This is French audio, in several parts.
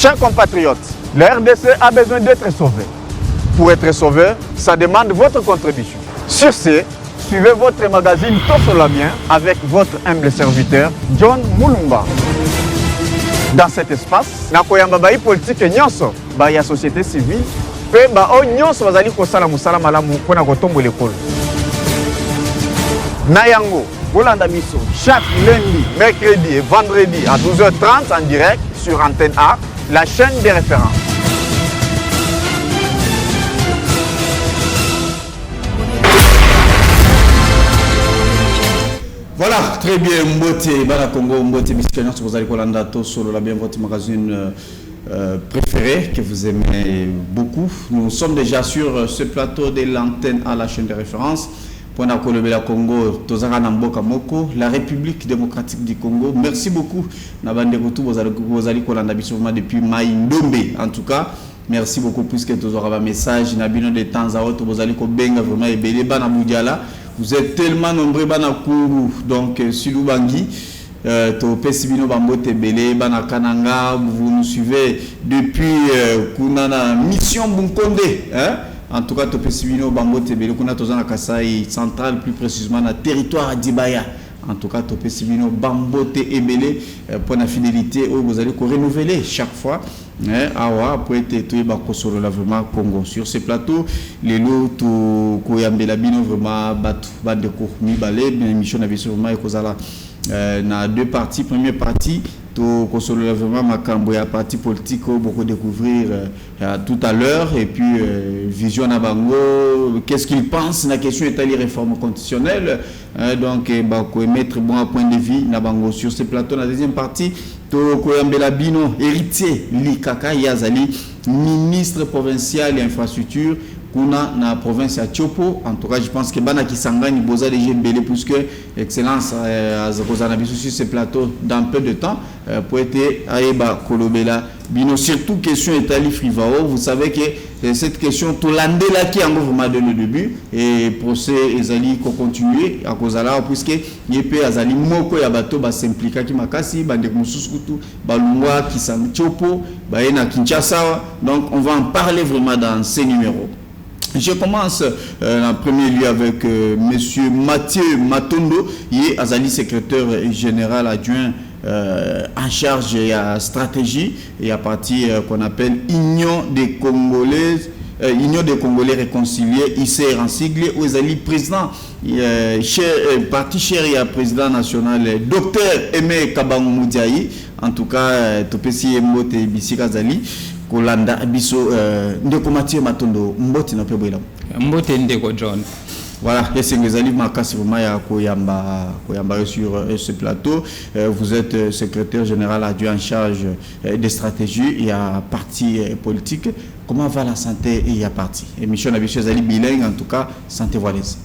Chers compatriotes, la RDC a besoin d'être sauvée. Pour être sauvé, ça demande votre contribution. Sur ce, suivez votre magazine Tosolamien avec votre humble serviteur John Mulumba. Dans cet espace, nakoyamba bayi politique nyonso, bayi ya société civile, pe ba o nyonso bazali kosala musala malamu pona kotombo l'école. Nayango, Bolanda Biso, chaque lundi, mercredi et vendredi à 12h30 en direct sur Antenne A, la chaîne des références. Voilà, très bien, Mbote, Bala Congo, Mbote, Biskanyans, vous allez Kolanda, Solo, la bien votre magazine préféré que vous aimez beaucoup. Nous sommes déjà sur ce plateau de l'antenne à la chaîne de référence. Pour la Congo, Tozara Namboka Moko, la République démocratique du Congo. Merci beaucoup. Nabande Retour, vous allez Kolanda Bissovma depuis Maïndombe. En tout cas, merci beaucoup puisque tu auras un message. Nabino de temps à autre, vous allez Kobenga vraiment et Beleba Namoudjala. Vous êtes tellement nombreux bana Kourou, donc Siloubangi, to Pesibino Bambote Bele, bana Kananga, vous nous suivez depuis Kunana Mission Bunkonde, hein? En tout cas, to Pesibino Bambote Bele, Kuna Tozana Kasai central, plus précisément dans le territoire d'Ibaya. En tout cas, Topé Sibino, Bambote et Belé, pour la fidélité, vous allez renouveler chaque fois. Awa, pour être tout sur le vraiment Congo. Sur ce plateau, les lots, tout Koyambela Bino, vraiment, Bande Kourmi, Balé, l'émission n'a vraiment Ekozala. Na deux parties. Première partie, tout console vraiment Makambo, la partie politique, beaucoup découvrir tout à l'heure. Et puis, Vision Nabango, qu'est-ce qu'il pense? La question est à les réformes constitutionnelles. Donc, mettre bon à point de vue Nabango sur ce plateau. La deuxième partie, tout Koyambela Bino, héritier, Likaka Yazali, ministre provincial et infrastructure. Kuna na province à Tchopo. En tout cas, je pense que Bana Kisangani Boza de Belé, puisque excellence Azakosanabiso sur ce plateau dans peu de temps pour être Aeba Kolobela Bino. Surtout question Italie Frivao. Vous savez que cette question tout l'andé là qui a vraiment donné le début et procès Ezali ko continuer à Kozala puisque Yepe Azali Moko Yabato ba s'impliquer qui makasi bande mususukutu balungwa Kisang Tchopo baena Kinshasa. Donc on va en parler vraiment dans ces numéros. Je commence en premier lieu avec Monsieur Mathieu Matondo, qui est Azali secrétaire général adjoint en charge de la stratégie et à partir qu'on appelle Union des Congolais réconciliés, ICR en sigle, où Azali président, parti cher et président national, docteur Aimé Kabango Moudiaï, en tout cas, Topesi Mbote Bissika Azali. Kolanda Abiso Ndeko Mathieu Matondo Mbote na pebwela Mbote Ndeko John. Voilà, et c'est les alliés Makasi Vumaya Koyamba sur ce plateau. Vous êtes secrétaire général adjoint en charge des stratégies et à parti politique. Comment va la santé et à parti? Émission Abiso Zali bilingue en tout cas, santé voilaise.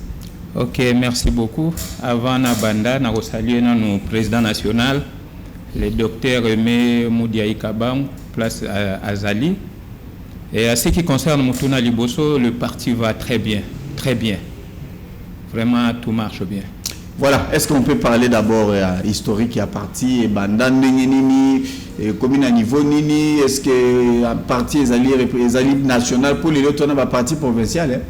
OK, merci beaucoup. Avant Nabanda, na saluer nos président national, le docteur Aimé Moudiaï Kabang, place à Azali. Et à ce qui concerne Moutouna Liboso, le parti va très bien, très bien. Vraiment, tout marche bien. Voilà, est-ce qu'on peut parler d'abord historique et à parti et Bandan Nini, commune à niveau Nini, est-ce que à parti Azali national pour les autres, on a un parti provincial, hein?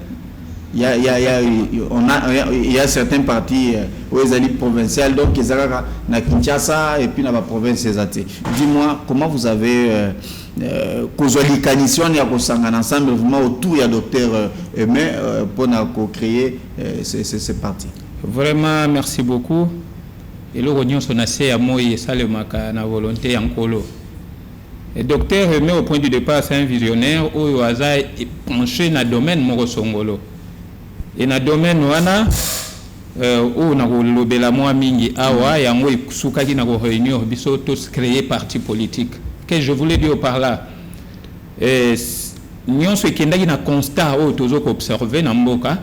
Il y a certains partis où ils allaient provincial, donc ils allaient à Kinshasa et puis dans la province. Dis-moi, comment vous avez ensemble vraiment autour du docteur Aimé pour créer ces partis? Vraiment, merci beaucoup. Et le rognon son assez à moi et ça le maka na volonté en colo. Le docteur Aimé au point du départ c'est un visionnaire où il a penché dans le domaine Morosongolo. Et dans le domaine wana où na lobela moi mingi awa yango sukaki na réunion biso tous créer parti politique. Que je voulais dire par là nous ce qui ndaki na constat où tozo observer na mboka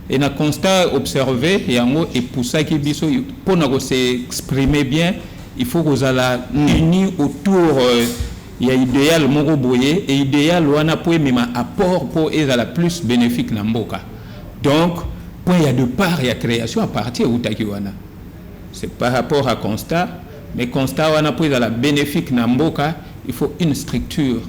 et na constat observé yango et pour ça qui biso pour na s'exprimer bien il faut que la unis autour il y a idéal moko boye et idéal wana pour même apport pour la plus bénéfique na mboka. Donc, point il y a de part, il y a création à partir de Utakiwana. C'est par rapport à constat, mais constat wana pour la bénéfique na mboka il faut une structure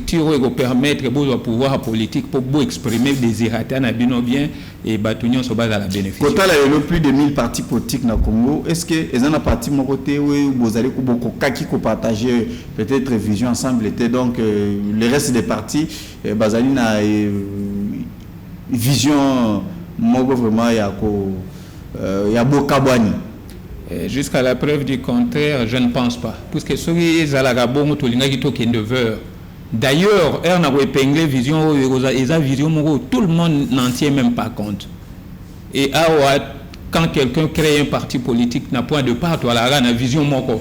qui va permettre de pouvoir politique pour exprimer des irritants bien et batunion sur base à la bénéfice. Quand il y a plus de 1000 partis politiques dans le Congo, est-ce que les gens parti mon côté où vous allez qui partager peut-être vision ensemble était donc le reste des partis bazali na vision mogo vraiment il y a beaucoup kabwani. Jusqu'à la preuve du contraire, je ne pense pas. Puisque ceux qui ont tout d'ailleurs, on a épinglé vision, tout le monde n'en tient même pas compte. Et quand quelqu'un crée un parti politique, n'a point de part, on a une vision moko.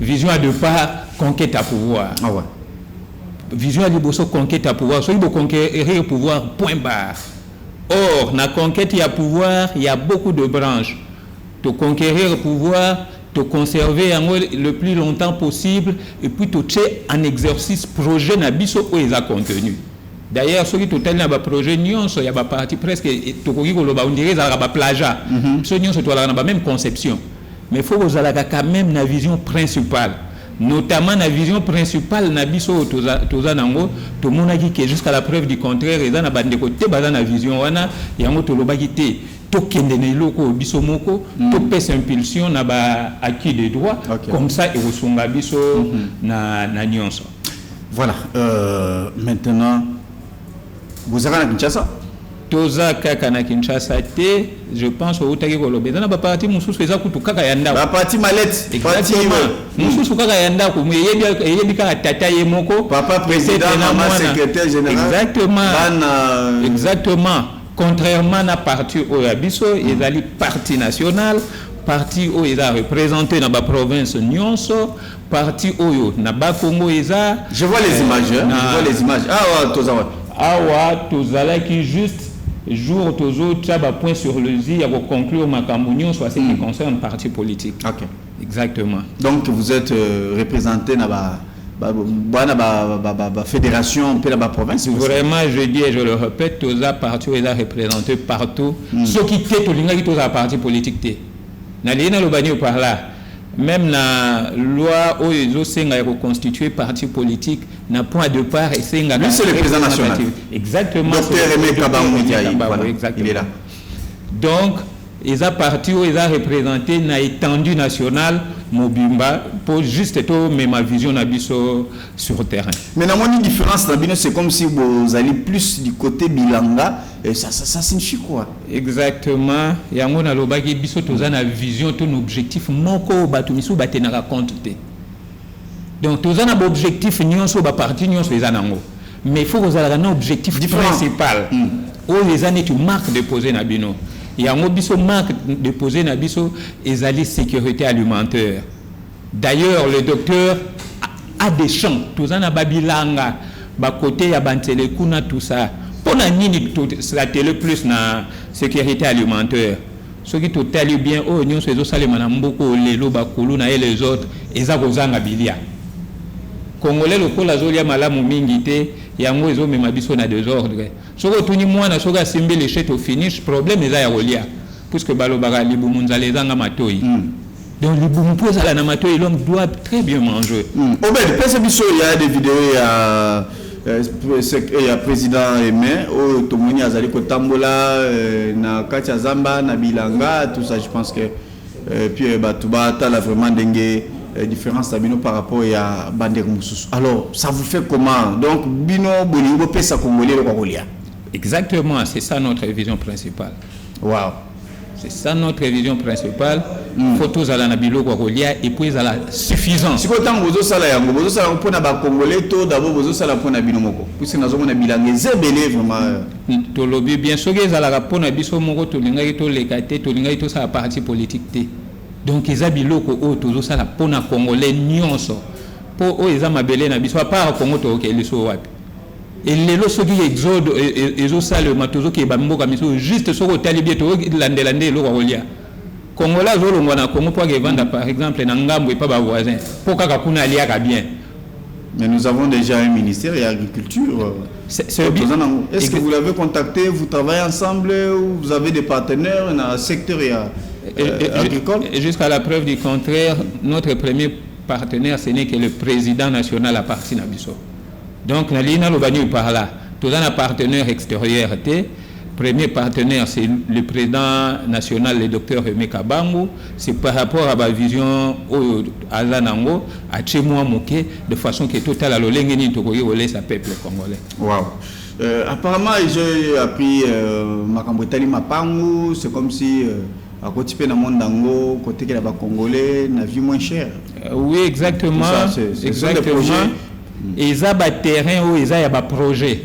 Vision à deux parts, conquête à pouvoir. Ah ouais. Vision à liboso conquête à pouvoir. Soit il faut conquérir le pouvoir, point barre. Or, dans la conquête, il y a pouvoir, il y a beaucoup de branches. De conquérir le pouvoir, de conserver le plus longtemps possible et puis de faire un exercice projet nabiso où il a contenu. D'ailleurs, ceux qui ont un projet, il y a une partie presque, on dirait qu'il y a un plagiat. Ce n'est pas la même conception. Mais il faut que vous ayez quand même une vision principale. Notamment la vision principale nabiso tout le monde a dit que jusqu'à la preuve du contraire, il y a une vision, il y a une to impulsion na ba acquis des droits comme ça et au biso na nyonso. Voilà, maintenant vous avez Kinshasa toza kaka na Kinshasa te, je pense au utaki kolobe na ba parti mususu eza kutu kaka yanda ba parti mallette parti mususu kaka yanda ko yebi kaka tata ye moko papa président maman secrétaire général exactement. Contrairement à parti Oyabiso, ils ont parti national, parti où ils ont représenté dans la province Nyonso, parti où dans le Congo ils ont. Je vois les images, je vois les images. Tozala qui juste jour tozo tchaba point sur le zi à conclure ma cambunion soit ce qui concerne parti politique. Ok. Exactement. Donc vous êtes représenté dans la fédération puis la province. Vraiment, je dis et je le répète, tous les partis sont représentés partout. Ceux qui étaient tous les partis politiques. Par là, même la loi où ils ont reconstitué parti politique n'a point de part et c'est lui c'est le président national. Exactement. Docteur Aimé Kabamou-Ndiaye, voilà, il est là. Donc, ils ont parti où ils ont représenté une étendue nationale Mobimba pour juste tout mais ma vision n'abisso sur le terrain. Mais dans mon différence c'est comme si vous allez plus du côté Bilanga et ça signifie quoi? Exactement. Il y a un lobaki biso tozana vision ton objectif moko batumisu batenaka compte. Donc tozana objectif nyonso ba parti nyonso ezanango. Mais il faut que vous ayez un objectif principal. Où les années tu marques de poser nabino. Il y a un biso marque de poser nabiso et la sécurité alimentaire. D'ailleurs, le docteur a des champs. Tout ça na babilanga, ba côté ya bantele kuna tout ça. Pour na nini tout ça tele plus na sécurité alimentaire. Ceux qui tout tali bien oh nyon sezo salema na mboko lelo bakulu na les autres eza kozanga bilia. Congolais lokola zolia malamu mingi te yango ezo mema biso na désordre. Soko tuni mwana soka simbi les chètes au finish problème eza ya rolia puisque balobaka libumunzala ezanga matoi. Donc libumu pose la na matoi l'homme doit très bien manger. Obed pesa biso il y a des vidéos il y a président Aimé au tomoni azali ko tambola na kati ya Zamba na Bilanga tout ça je pense que puis batuba tala vraiment dengue différence Bino par rapport à Bandek Moussous. Alors, ça vous fait comment? Donc, Bino Bolingo pesa Congolais le Congolais. Exactement, c'est ça notre vision principale. Wow. C'est ça notre vision principale. Photos à la Nabilo Congolais et puis à la suffisance. Si vous avez un peu de Congolais, tout d'abord vous avez un peu de Binomoko. Puisque nous avons un bilan zébélé vraiment. Tout le bien sûr que la rapport na biso moko to linga to lekate to linga to sa parti politique té. Donc ils abiloko o toujours ça la pona congolais nyonso po o eza mabele na biso pa Congo to ke liso wapi et lelo soki exode ezo sale matozo ke ba mboka miso juste soko talibie to landelande lo kolia congolais zo longwa na Congo pour que vendre par exemple na ngambo et pas ba voisin pour kaka kuna aliaka bien. Mais nous avons déjà un ministère de l'agriculture. Est-ce que vous l'avez contacté, vous travaillez ensemble ou vous avez des partenaires dans le secteur agricole? Jusqu'à la preuve du contraire, notre premier partenaire, ce n'est que le président national à partir d'Abisso. Donc, Nalina Lobani par là. Tous les partenaires extérieurs étaient. Premier partenaire, c'est le président national, le docteur Rémy Kabango. C'est par rapport à ma vision à Zanango, à Tchémoua Mouké, de façon que total à l'Olengeni Togoye Olé, sa peuple congolais. Waouh! Apparemment, j'ai appris Makambotali Mapango, c'est comme si à côté de Mondango, côté de la Congolais, n'a vu moins cher. Oui, exactement. C'est exactement. Et ils ont des terrains où ils ont des projets.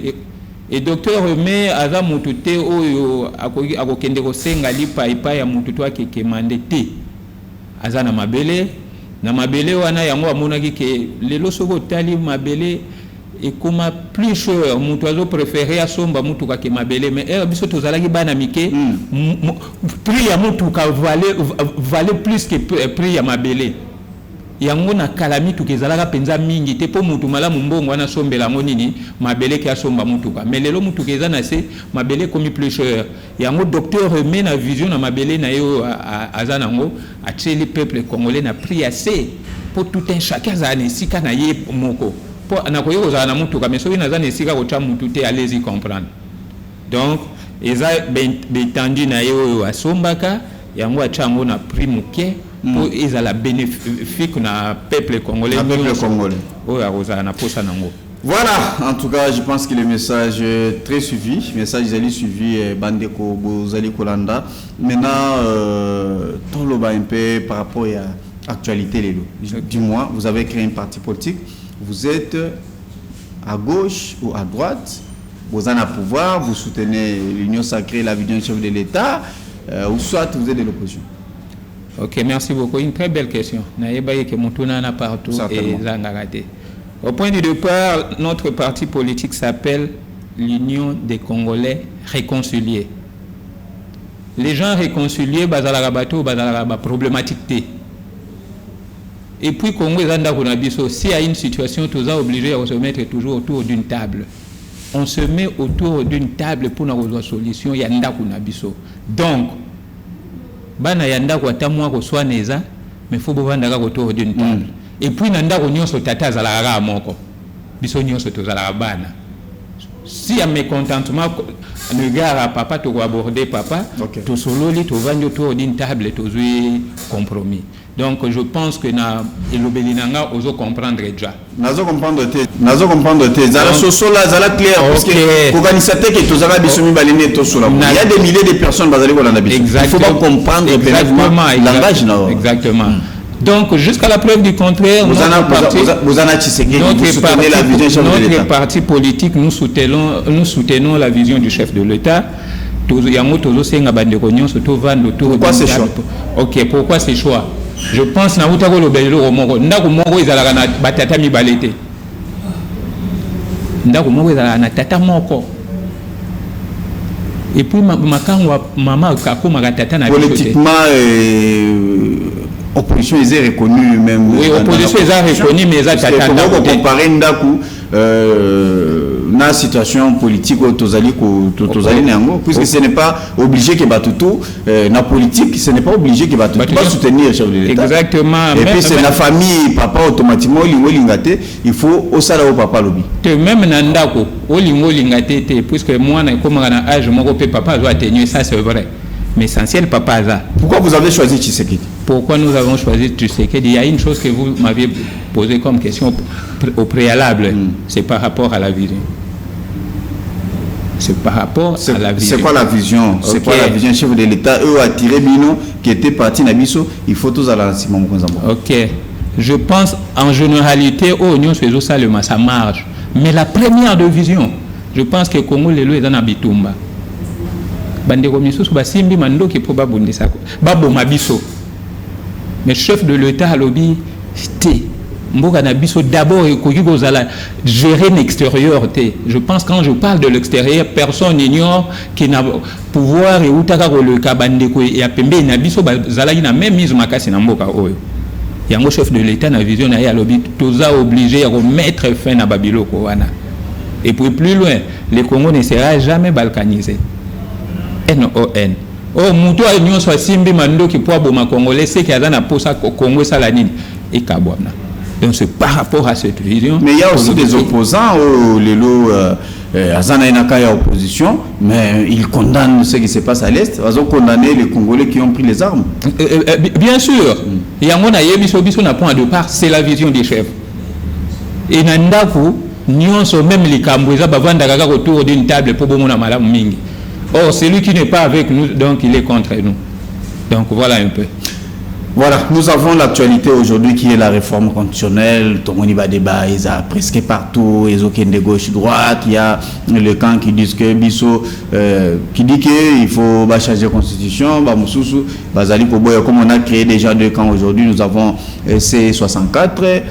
Et docteur Rémy Aza Moutouté, où à Kokende Sengali Paipa ya Moutoutou qui commandé T. Aza na mabele. Na mabele wana yango amonaki ke lelo soko tali mabele et comme plus cher mon oiseau préféré à somba mutuka ke mabele mais biso tozalaki bana mike prix ya mutuka valait plus que prix ya mabele yango na kalami tukezalaka penza mingi te po mutu malamu mbongo wana sombela ngo nini mabele ke asomba mutuka mais lelo mutuka eza na se mabele komi plus cher yango docteur Rémy na vision na mabele na yo aza nango ateli peuple congolais na prix assez pour tout un chacun za ne sika na ye moko pour na koyo ozala na mutuka mais soki naza na sika ko cha mutu te allez-y comprendre donc eza betendu na yo asombaka yango achango na prix muke pour ezala bénéfique na peuple congolais. Voilà, en tout cas, je pense que le message est très suivi. Le message est suivi Bandeko Bozali Kolanda. Maintenant, ton loba un peu par rapport à l'actualité. Dis-moi, vous avez créé un parti politique. Vous êtes à gauche ou à droite. Vous avez un pouvoir. Vous soutenez l'Union sacrée, la vision du chef de l'État. Ou soit vous êtes de l'opposition. Ok, merci beaucoup. Une très belle question. Partout et Zangarate. Au point de départ, notre parti politique s'appelle l'Union des Congolais réconciliés. Les gens réconciliés, problématique. Et puis, Congo s'il y a une situation, tous obligés à se mettre toujours autour d'une table. On se met autour d'une table pour avoir une solution. Il y a donc, bana yanda kwa tamwa ko swaneza mais faut bovanda ka autour d'une table et puis nanda ko nyonso tata zala ra moko biso nyonso to zala bana si y a mécontentement le gars à papa to aborder papa to sololi to vandi autour d'une table to jouer compromis. Donc je pense que na elobelinanga ozo comprendre déjà. Nazo comprendre te. Zala sosola zala clair parce que organisateur que tozala bisumi balene to sola. Il y a des milliers de personnes bazali ko landa biso. Il faut pas comprendre exactement langage na. Exactement. Donc jusqu'à la preuve du contraire, notre parti politique nous soutenons la vision du chef de l'État. Pourquoi c'est choix? Ok, pourquoi c'est choix? Je pense que et puis maman politiquement opposition est reconnue même. Oui, opposition est reconnue mais ça comparer Ndaku na situation politique au Tozali Nango puisque ce n'est pas obligé que Batutu na politique ce n'est pas obligé que Batutu va soutenir le chef de l'État. Exactement. Et puis c'est la famille papa automatiquement lingate il faut au sala au papa lobby. Même Nandako lingate puisque moi na comme na âge mon papa doit tenir ça c'est vrai. Mais essentiel papa ça. Pourquoi vous avez choisi Tshisekedi? Pourquoi nous avons choisi Tshisekedi? Il y a une chose que vous m'aviez posée comme question au préalable, c'est par rapport à la vision. C'est par rapport à la vision. C'est quoi la vision? C'est quoi la vision chef de l'État? Eux a tiré Bino qui était parti Nabiso, il faut tous à la Simon Konzambo. Ok. Je pense en généralité au Union Sous-Salema ça marche. Mais la première de vision, je pense que Congo Lelo est dans Abitumba. Bandeko misusu basimbi mandoki po babundisa babo mabiso mais chef de l'État lobby té mboka na biso d'abord ekoki kozala gérer l'extérieur té. Je pense quand je parle de l'extérieur personne n'ignore qui n'a pouvoir et utaka ko le kabandeko ya pembe na biso bazalaki na même mise makasi na mboka oyo yango chef de l'État na vision na ya lobby toza obligé à remettre fin na babiloko wana et puis plus loin le Congo ne sera jamais balkanisé. NON. Oh, muto a simbi mando ki po boma congolais c'est qui a na posa Congo salanine et kabwana. Donc c'est par rapport à cette vision. Mais il y a aussi des opposants au Lelo Azana Inaka opposition, mais ils condamnent ce qui se passe à l'Est. Ils ont condamné les Congolais qui ont pris les armes. Bien sûr. Il y a un biso na point de part, c'est la vision des chefs. Et nandaku nyonso même les Cambouisa bavanda gaga autour d'une table pour bomona malam mingi. Or celui qui n'est pas avec nous, donc il est contre nous. Donc voilà un peu. Voilà, nous avons l'actualité aujourd'hui qui est la réforme constitutionnelle. Tout le monde va débat, ils ont presque partout, ils ont de gauche, droite. Il y a le camp qui dit que Bisso, qui dit qu'il faut changer la constitution. Comme on a créé déjà deux camps aujourd'hui, nous avons C64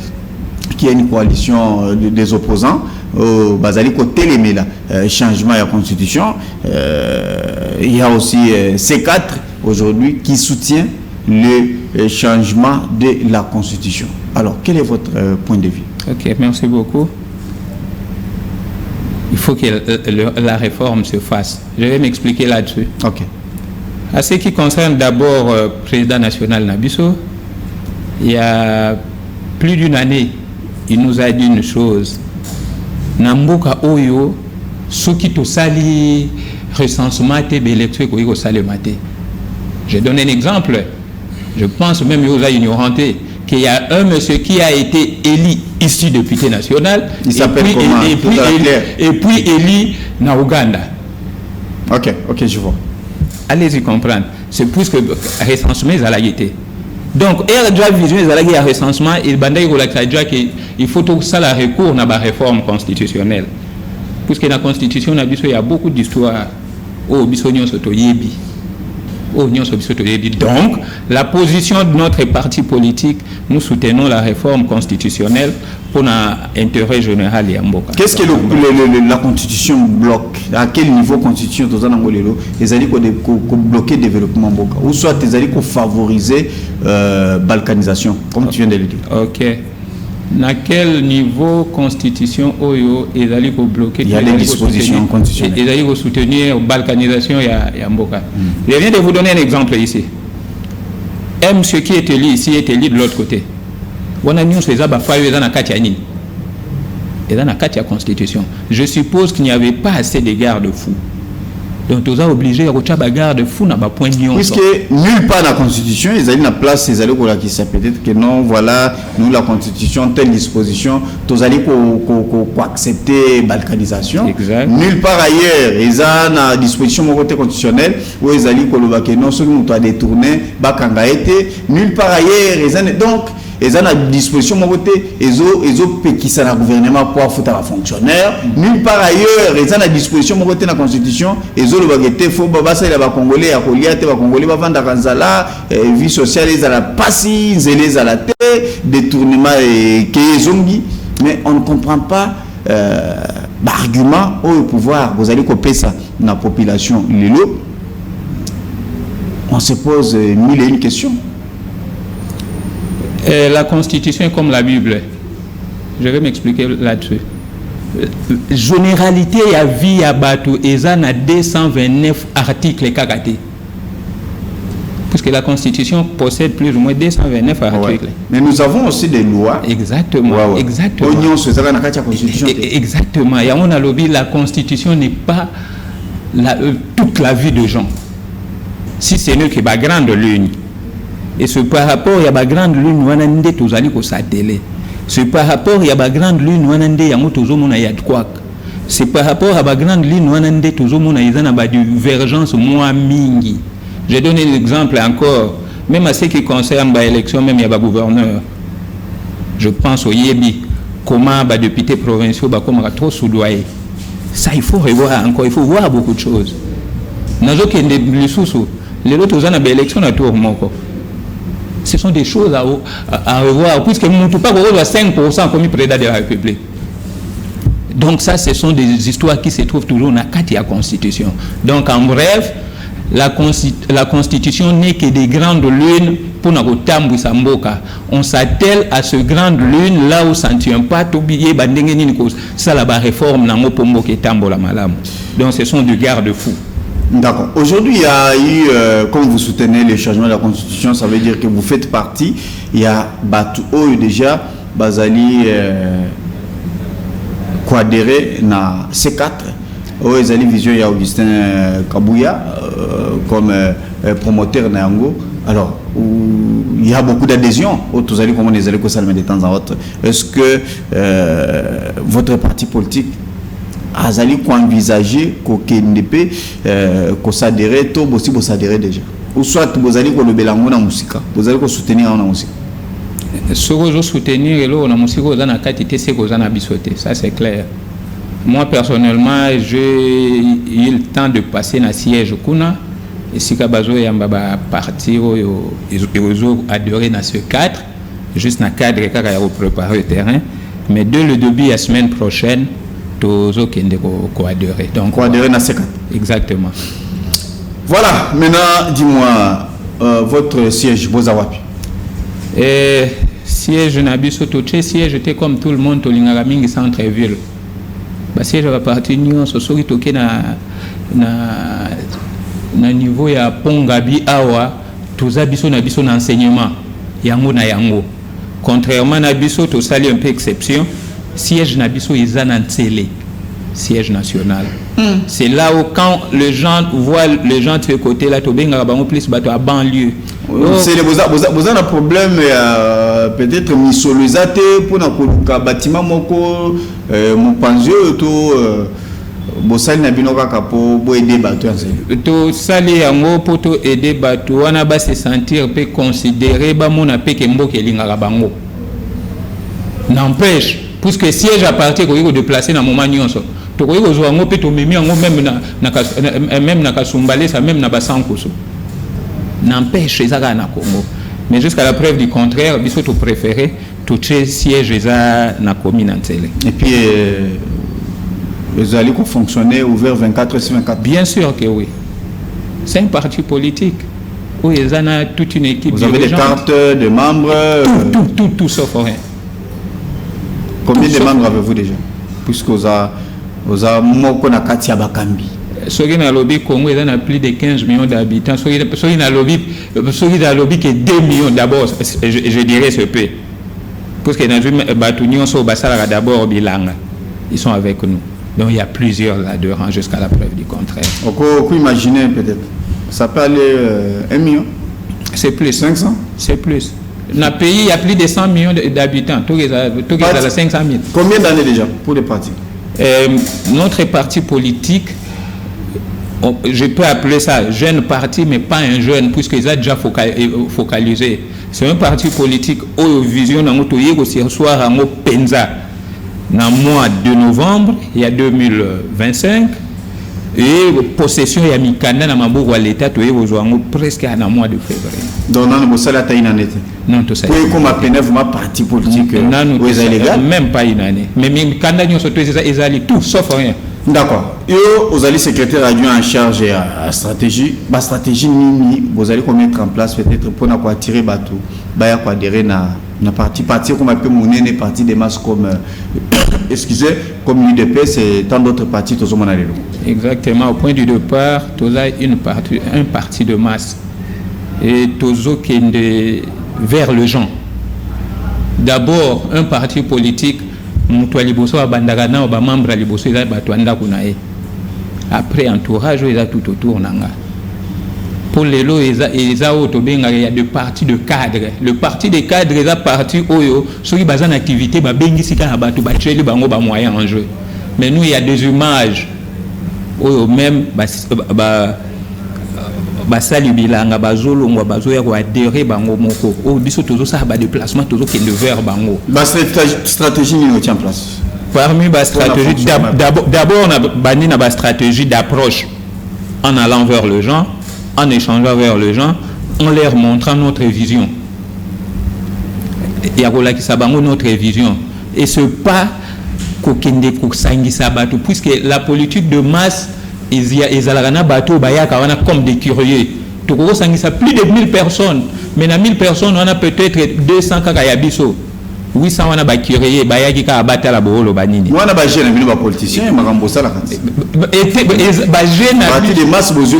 qui est une coalition des opposants. Bazali côté les changement de la constitution. Il y a aussi C4 aujourd'hui qui soutient le changement de la constitution. Alors, quel est votre point de vue? Ok, merci beaucoup. Il faut que la réforme se fasse. Je vais m'expliquer là-dessus. Ok. À ce qui concerne d'abord le président national Nabiso, il y a plus d'une année, il nous a dit une chose. Namboka Oyo, ce qui te sali recensement te bélectué ko sali maté. Je donne un exemple. Je pense même aux ignorantés qu'il y a un monsieur qui a été élu ici député national. Il s'appelle comment? Et puis élu na Ouganda. Ok, je vois. Allez-y comprendre. C'est plus que recensement ils été. Donc, déjà vision ils à recensement et il faut tout ça la recours na la réforme constitutionnelle. Puisque dans la constitution il y a beaucoup d'histoires au bisognon soto yebi. Donc, la position de notre parti politique, nous soutenons la réforme constitutionnelle pour l'intérêt général et Mboka. Qu'est-ce que la constitution bloque? À quel niveau constitution les alliés bloquer le développement Mboka? Ou soit les alliés favoriser balkanisation, comme tu viens de le dire? Ok. Dans quel niveau constitution Oyo et d'aller pour bloquer? Il y a des dispositions constitutionnelles. Et d'aller pour soutenir la balkanisation et Mboka. Je viens de vous donner un exemple ici. Un monsieur qui est élu ici est élu de l'autre côté. On a nous ces abafayo dans la Katiani. Et dans la Katia constitution. Je suppose qu'il n'y avait pas assez de garde-fous. Donc, nous avons obligé à retirer la garde-fous dans le point de vue. Puisque nulle part dans la Constitution, ils allaient dans la place, ils allaient qui ça peut-être que non, voilà, nous, la Constitution, telle disposition, nous allons accepter la balkanisation. Exact. Nulle part ailleurs, ils ont la disposition constitutionnelle où ils allaient que non, ceux qui nous ont détourné, bakanga été. Nulle part ailleurs, ils ont donc. Ils ont la disposition de mon côté, ils ont qui sont dans le gouvernement pour foutre un fonctionnaire. Nulle part ailleurs, ils ont la disposition de mon côté dans la constitution, ils ont le baguette, faut babasa les Congolais, à Koliate, les Congolais, vendre Kanzala, vie sociale, ils ont la passie, ils ont la tête, détournement et zombi. Mais on ne comprend pas l'argument au pouvoir. Vous allez couper ça dans la population. On se pose mille et une questions. La Constitution est comme la Bible. Je vais m'expliquer là-dessus. Généralité à vie à Batu, ils ont 229 articles KKT. Puisque la Constitution possède plus ou moins 229 articles. Ouais. Mais nous avons aussi des lois. Exactement. Ouais. Exactement. Exactement. Et on a lobby, la Constitution n'est pas toute la vie de gens. Si c'est nous qui avons grande ligne. Et ce par rapport, il y a une grande lune, on a des tous allés au satellite. Ce par rapport, il y a une grande lune, on a des tous on a de quoi. C'est par rapport à la grande lune, on a des tous on a des divergences moins mingi. J'ai donné l'exemple encore, même à ce qui concerne l'élection, même il y a un gouverneur. Je pense au Yébi, comment les députés provinciaux, comment trop soudoyés. Ça, il faut revoir encore, il faut voir beaucoup de choses. Nous avons des sous-sous. Les autres, on a une élection à tour encore. Ce sont des choses à revoir, puisque nous ne pouvons pas avoir 5% comme président de la République. Donc ça, ce sont des histoires qui se trouvent toujours dans la Constitution. Donc en bref, la Constitution n'est que des grandes lunes pour nous tambu samboka. On s'attelle à ce grande lune là où ça ne tient pas tout billet ça la réforme na mopombo ke tambola malam. Donc ce sont du garde-fou. D'accord. Aujourd'hui, il y a eu, comme vous soutenez les changements de la Constitution, ça veut dire que vous faites partie. Il y a Batu déjà, bazali coadéré na C4 ils ali vision ya Augustin Kabouya comme promoteur na yango. Alors il y a beaucoup d'adhésion tous allez comment les allez que ça de temps en temps. Est-ce que votre parti politique a allé envisager qu'NDP qu'on s'adhérer tout aussi vous s'adhérer déjà ou soit vous allez qu'on le belango na musique vous allez qu'on soutenir na musique ce que je soutenir et là on a musique aux ana quantité c'est qu'on a bisoté ça c'est clair. Moi personnellement j'ai eu le temps de passer na siège kuna et si kabazo yamba partir ils ont adoré na ce cadre juste na cadre kaka ya préparer le terrain mais dès le début la semaine prochaine tous autres qui coadhérer donc coadhérer na C4 exactement. Voilà, maintenant dis-moi votre siège Bozawapi. Siège Nabiso Toché, siège était comme tout le monde au Lingamingi centre-ville. Bah siège va partir Nyon, Sosori Toké na niveau ya Pongabi Awa, tous abiso Nabiso d'enseignement, Yango na Yango. Contrairement Nabiso, tout ça un peu exception, siège Nabiso Izan Télé, siège national. C'est là où quand les gens voient les gens de ce côté là, tu as plus bateau à banlieue. C'est les vous avez un problème peut-être misolisate pour un bâtiment moko mon pensée tout bosali na bino kaka pour aider bateau to sali yango pour to aider bateau wana ba se sentir peut considérer ba mona pe ke mboke lingaka bango. N'empêche puisque siège à partir ko déplacer na moment nyonso to ko zo ngo pe to memi ngo même na kasumbale ça même na basankoso. N'empêche ça na Congo mais jusqu'à la preuve du contraire biso to préféré tout siège ça na commune Ntele. Et puis les alliés qui fonctionner ouvert 24/24. Bien sûr que oui. C'est un parti politique où ils ont toute une équipe. Vous avez des cartes de membres. Tout sauf rien. Combien de membres avez-vous déjà? Puisque vous avez moko na kati ya bakambi. Soki na lobby Congo il y a plus de 15 millions d'habitants. Soki na lobby que 2 millions d'abord je dirais ce peu. Parce que dans une batunion so basala d'abord bilanga. Ils sont avec nous. Donc il y a plusieurs adhérents jusqu'à la preuve du contraire. On peut imaginer peut-être. Ça peut aller 1 million. C'est plus. 500. C'est plus. Dans le pays, il y a plus de 100 millions d'habitants. Tout est à 500 000. Combien d'années déjà pour les partis? Notre parti politique, je peux appeler ça jeune parti, mais pas un jeune, puisqu'il a déjà focalisé. C'est un parti politique où vision dans notre soir en Penza. Dans le mois de novembre, il y a 2025, et possession il y a Mikanda dans Mabourou à l'État, presque à un mois de février. Donc, dans le Bossala, tu as une année? Non, tout ça. Oui, comme appelez vous ma parti politique? Non, même pas une année. Mais Mikanda, ils allaient tout, sauf rien. D'accord. Et vous allez secrétaire adjoint en charge de la stratégie. La stratégie, vous allez mettre en place peut-être pour attirer bateau, pour adhérer à la partie comme un peu monnaie, les partis des masses comme, excusez, comme l'UDP, c'est tant d'autres partis, tout le monde. Exactement. Au point du départ, tu as un parti de masse et tous qui est vers le gens. D'abord, un parti politique. Après entourage il y a tout autour pour les lots il y a deux partis de cadres. Le parti des cadres est parti où ceux qui basent en activité moyens en jeu. Mais nous il y a des images où même basali bilanga bazolongwa bazoya ko adhérer bango moko o biso tozo ça ba déplacement tozo qui de vers bango ba stratégie ni tient en place parmi ba stratégie d'abord on a bani na ba stratégie d'approche en allant vers les gens en échangeant vers les gens en leur montrant notre vision ya kola ki sabango notre vision et ce pas ko kende ko sangisa bato puisque la politique de masse ils comme des curieux. Tout le monde a plus de 1000 personnes. Mais dans 1000 personnes, on a peut-être 200 kakayabiso. 800 on a des curieux. Bayaki ka abattre la boholo banini. On a des jeunes, des politiciens, des gens. Et des masses, des gens.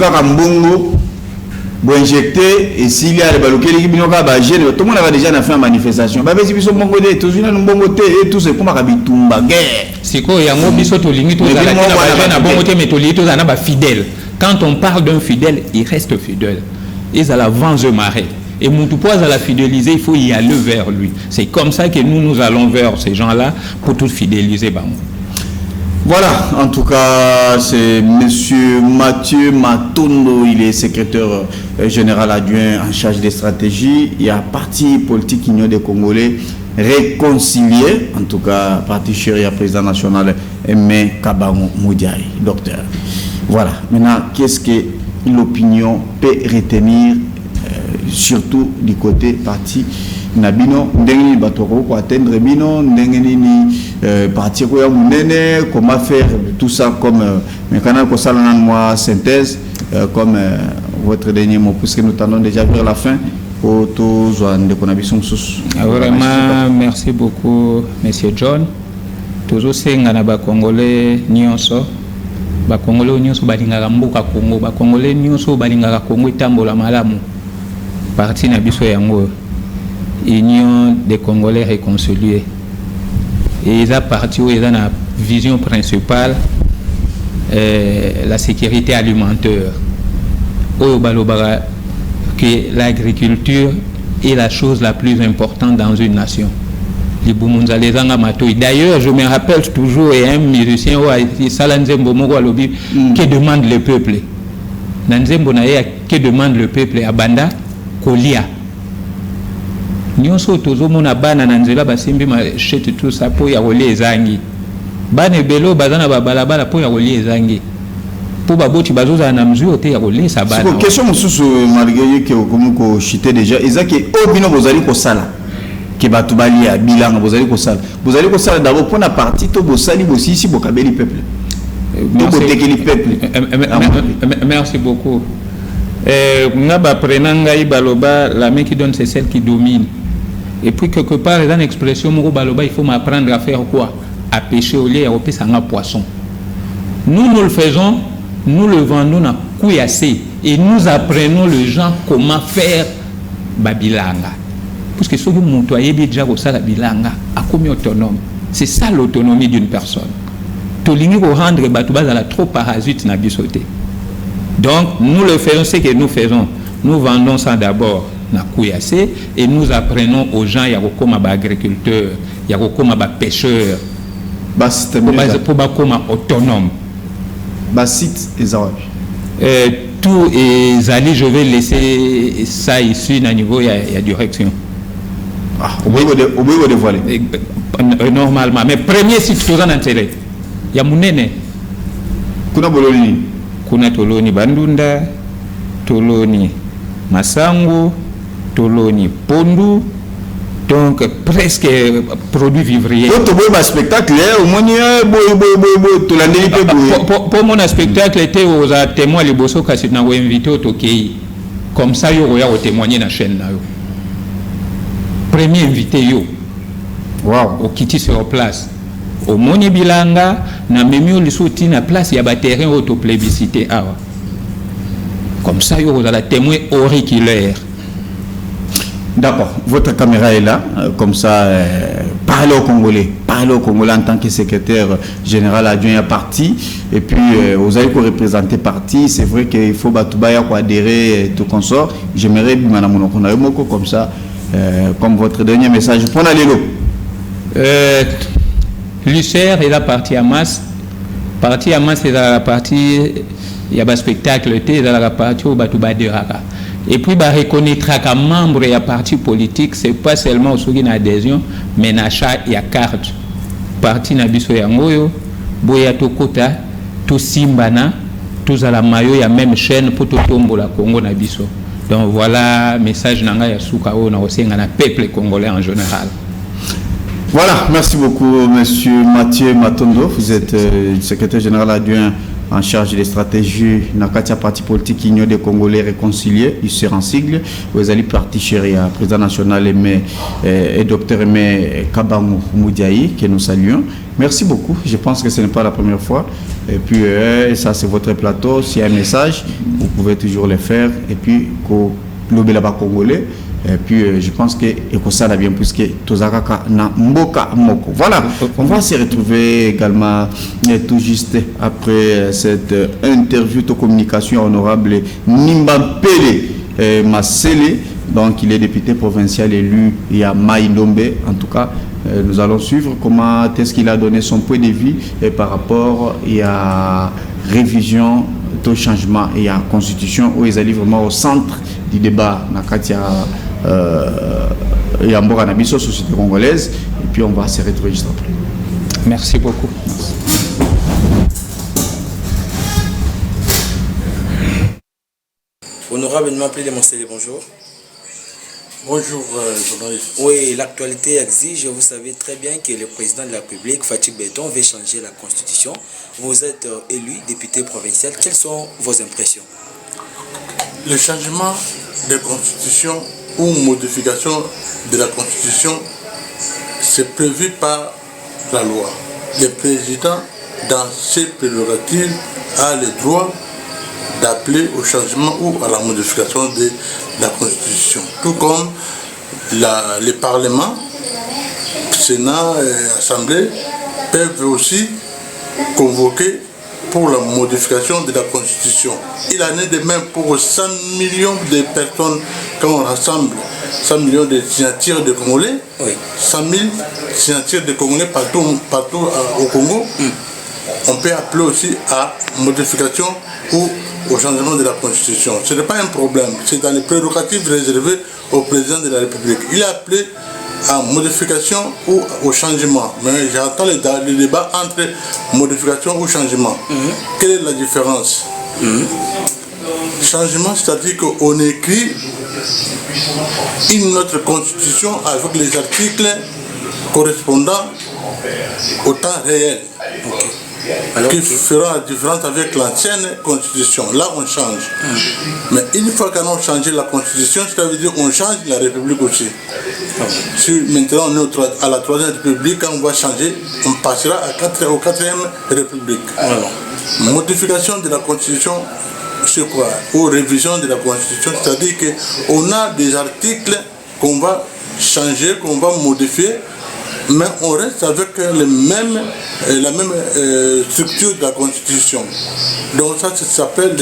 Bon injecté et s'il y a les baloqués qui bino ka ba jeune tout le monde a déjà fait une manifestation ba besi biso mbongo de tous une mbongo te et tout c'est comme akabitumba guerre siko yango biso to lingi to za la na bongo te metoli to za na ba fidèle quand on parle d'un fidèle il reste fidèle ils à la venge marée et mon tout poids à la fidéliser il faut y aller vers lui c'est comme ça que nous allons vers ces gens-là pour tout fidéliser bango. Voilà, en tout cas, c'est Monsieur Mathieu Matondo, il est secrétaire général adjoint en charge des stratégies. Il y a parti politique Union des Congolais réconcilié, en tout cas, parti chéri, président national Aimé Kabango Moudiaï, docteur. Voilà, maintenant, qu'est-ce que l'opinion peut retenir, surtout du côté parti Nabino, ndengeni batoko ko atteindre bino, ndengeni ni partir ko ya munene, comment faire tout ça comme maintenant ko salana moi synthèse comme votre dernier mot puisque nous tendons déjà vers la fin pour tous de connexion sous. Vraiment merci beaucoup monsieur John. Toujours senga na ba congolais nyonso. Ba congolais nyonso balingaka mboka Congo, ba congolais nyonso balingaka Congo itambola malamu. Parti na biso yango Union des Congolais réconciliés. Et ils ont parti où ils ont la vision principale, la sécurité alimentaire. Que l'agriculture est la chose la plus importante dans une nation. D'ailleurs, je me rappelle toujours, et un musicien qui demande le peuple. Que demande le peuple à Banda Kolia. Nyonso tozomona bana na nzela basimbi machete tout ça po ya kolia ezangi bana belo bazana babalabala po ya kolia ezangi po baboti bazoza na mzuri te ya kolia sa bana. C'est question mususu malgré que comme ko chité déjà ezaki obino bozali ko sala ke batu bali ya bilanga bozali ko sala d'abord pour na partie to bosali bosisi bokabeli peuple. Merci beaucoup. Ngaba prenanga ibaloba la main qui donne c'est celle qui domine. Et puis quelque part dans l'expression moko baloba il faut m'apprendre à faire quoi? À pêcher au lait et à pêcher un poisson. Nous le faisons, nous le vendons à Kouyassé et nous apprenons les gens comment faire babilanga. Parce que ce que mon toyer déjà au sala bilanga a comme autonome. C'est ça l'autonomie d'une personne. Tolingi ko rendre batuba dans la trop parasite na bisoté. Donc, nous le faisons, ce que nous faisons. Nous vendons ça d'abord na Kouyassé et nous apprenons aux gens, il y a comme agriculteurs, il y a comme pêcheurs, pour comme autonome. Basit et tout est allé, je vais laisser ça ici à niveau, il y a direction. Ah, au bout de dévoiler. Normalement, mais premier site, tout en intérêt. Il y a Mounene. Kuna Boloni. Kuna Toloni Bandunda, Toloni Masango, Toloni Pondu, donc presque produits vivriers. Pour spectacle, au moins pour mon spectacle était aux témoins les bosso qui sont invités au Tokyo. Comme ça, il y a témoigner dans la chaîne. Premier invité, wow, au Kitty sur place. Au Moni Bilanga, na même le soutien à place, il y a des terrains autoplébiscités. Comme ça, il y a la témoin auriculaire. D'accord, votre caméra est là, comme ça, parlez au Congolais en tant que secrétaire général adjoint à parti, et puis vous allez représenter parti, c'est vrai qu'il faut adhérer tout consort. J'aimerais, madame, comme ça, comme votre dernier message. Prenez l'élo. L'UCR est la partie à masse. Partie à masse, c'est la partie, il y a un spectacle, c'est la partie où Batouba de Raka. Et puis, bah, reconnaître qu'un membre et un parti politique, c'est pas seulement au une adhésion, mais l'achat et la carte. Parti Nabiso Yangoyo, Boya Tokota, tout Simbana, tous à la maillot, il y a même chaîne pour tout tomber la Congo Nabiso. Donc voilà, message Nanga Yasukao, na aussi un peuple congolais en général. Voilà, merci beaucoup, monsieur Mathieu Matondo. Vous êtes secrétaire général adjoint en charge des stratégies Nakatia Parti politique Union des Congolais réconciliés, il sera en sigle, vous allez parti chéri à président national et docteur Aimé Kabango Moudiaï, que nous saluons. Merci beaucoup, je pense que ce n'est pas la première fois. Et puis, ça c'est votre plateau, s'il y a un message, vous pouvez toujours le faire. Et puis, l'obé là-bas congolais. Et puis, je pense que ça va bien, puisque Tozakaka na Mboka Moko. Voilà, on va se retrouver également tout juste après cette interview de communication honorable Nimba Pele Masele. Donc, il est député provincial élu à Maïdombe. En tout cas, nous allons suivre comment est-ce qu'il a donné son point de vue et par rapport à révision, au changement et à la constitution où ils allaient vraiment au centre du débat Nakatia et en Boranabiso, société congolaise. Et puis on va se retrouver juste après. Merci beaucoup. Merci. Honorable Nimapele Masele, bonjour. Bonjour, journaliste. Oui, l'actualité exige, vous savez très bien que le président de la République, Fatou Béton, veut changer la constitution. Vous êtes élu député provincial. Quelles sont vos impressions? Le changement de constitution ou modification de la constitution, c'est prévu par la loi. Le président, dans ses prérogatives, a le droit d'appeler au changement ou à la modification de la Constitution. Tout comme les parlements, Sénat et Assemblée peuvent aussi convoquer pour la modification de la Constitution. Il en est de même pour 100 millions de personnes quand on rassemble 100 millions de signatures de Congolais, oui. 100 000 signatures de Congolais partout au Congo. On peut appeler aussi à modification ou au changement de la Constitution. Ce n'est pas un problème, c'est dans les prérogatives réservées au président de la République. Il a appelé à modification ou au changement. Mais j'entends le débat entre modification ou changement. Quelle est la différence? Changement, c'est-à-dire qu'on écrit une autre constitution avec les articles correspondant au temps réel. Qui fera la différence avec l'ancienne constitution. Là, on change. Mais une fois qu'on a changé la constitution, ça veut dire qu'on change la République aussi. Si maintenant on est à la 3e République, quand on va changer, on passera au 4e République. Modification de la constitution, c'est quoi? Ou révision de la constitution, c'est-à-dire qu'on a des articles qu'on va changer, qu'on va modifier, mais on reste avec la même structure de la Constitution. Donc ça s'appelle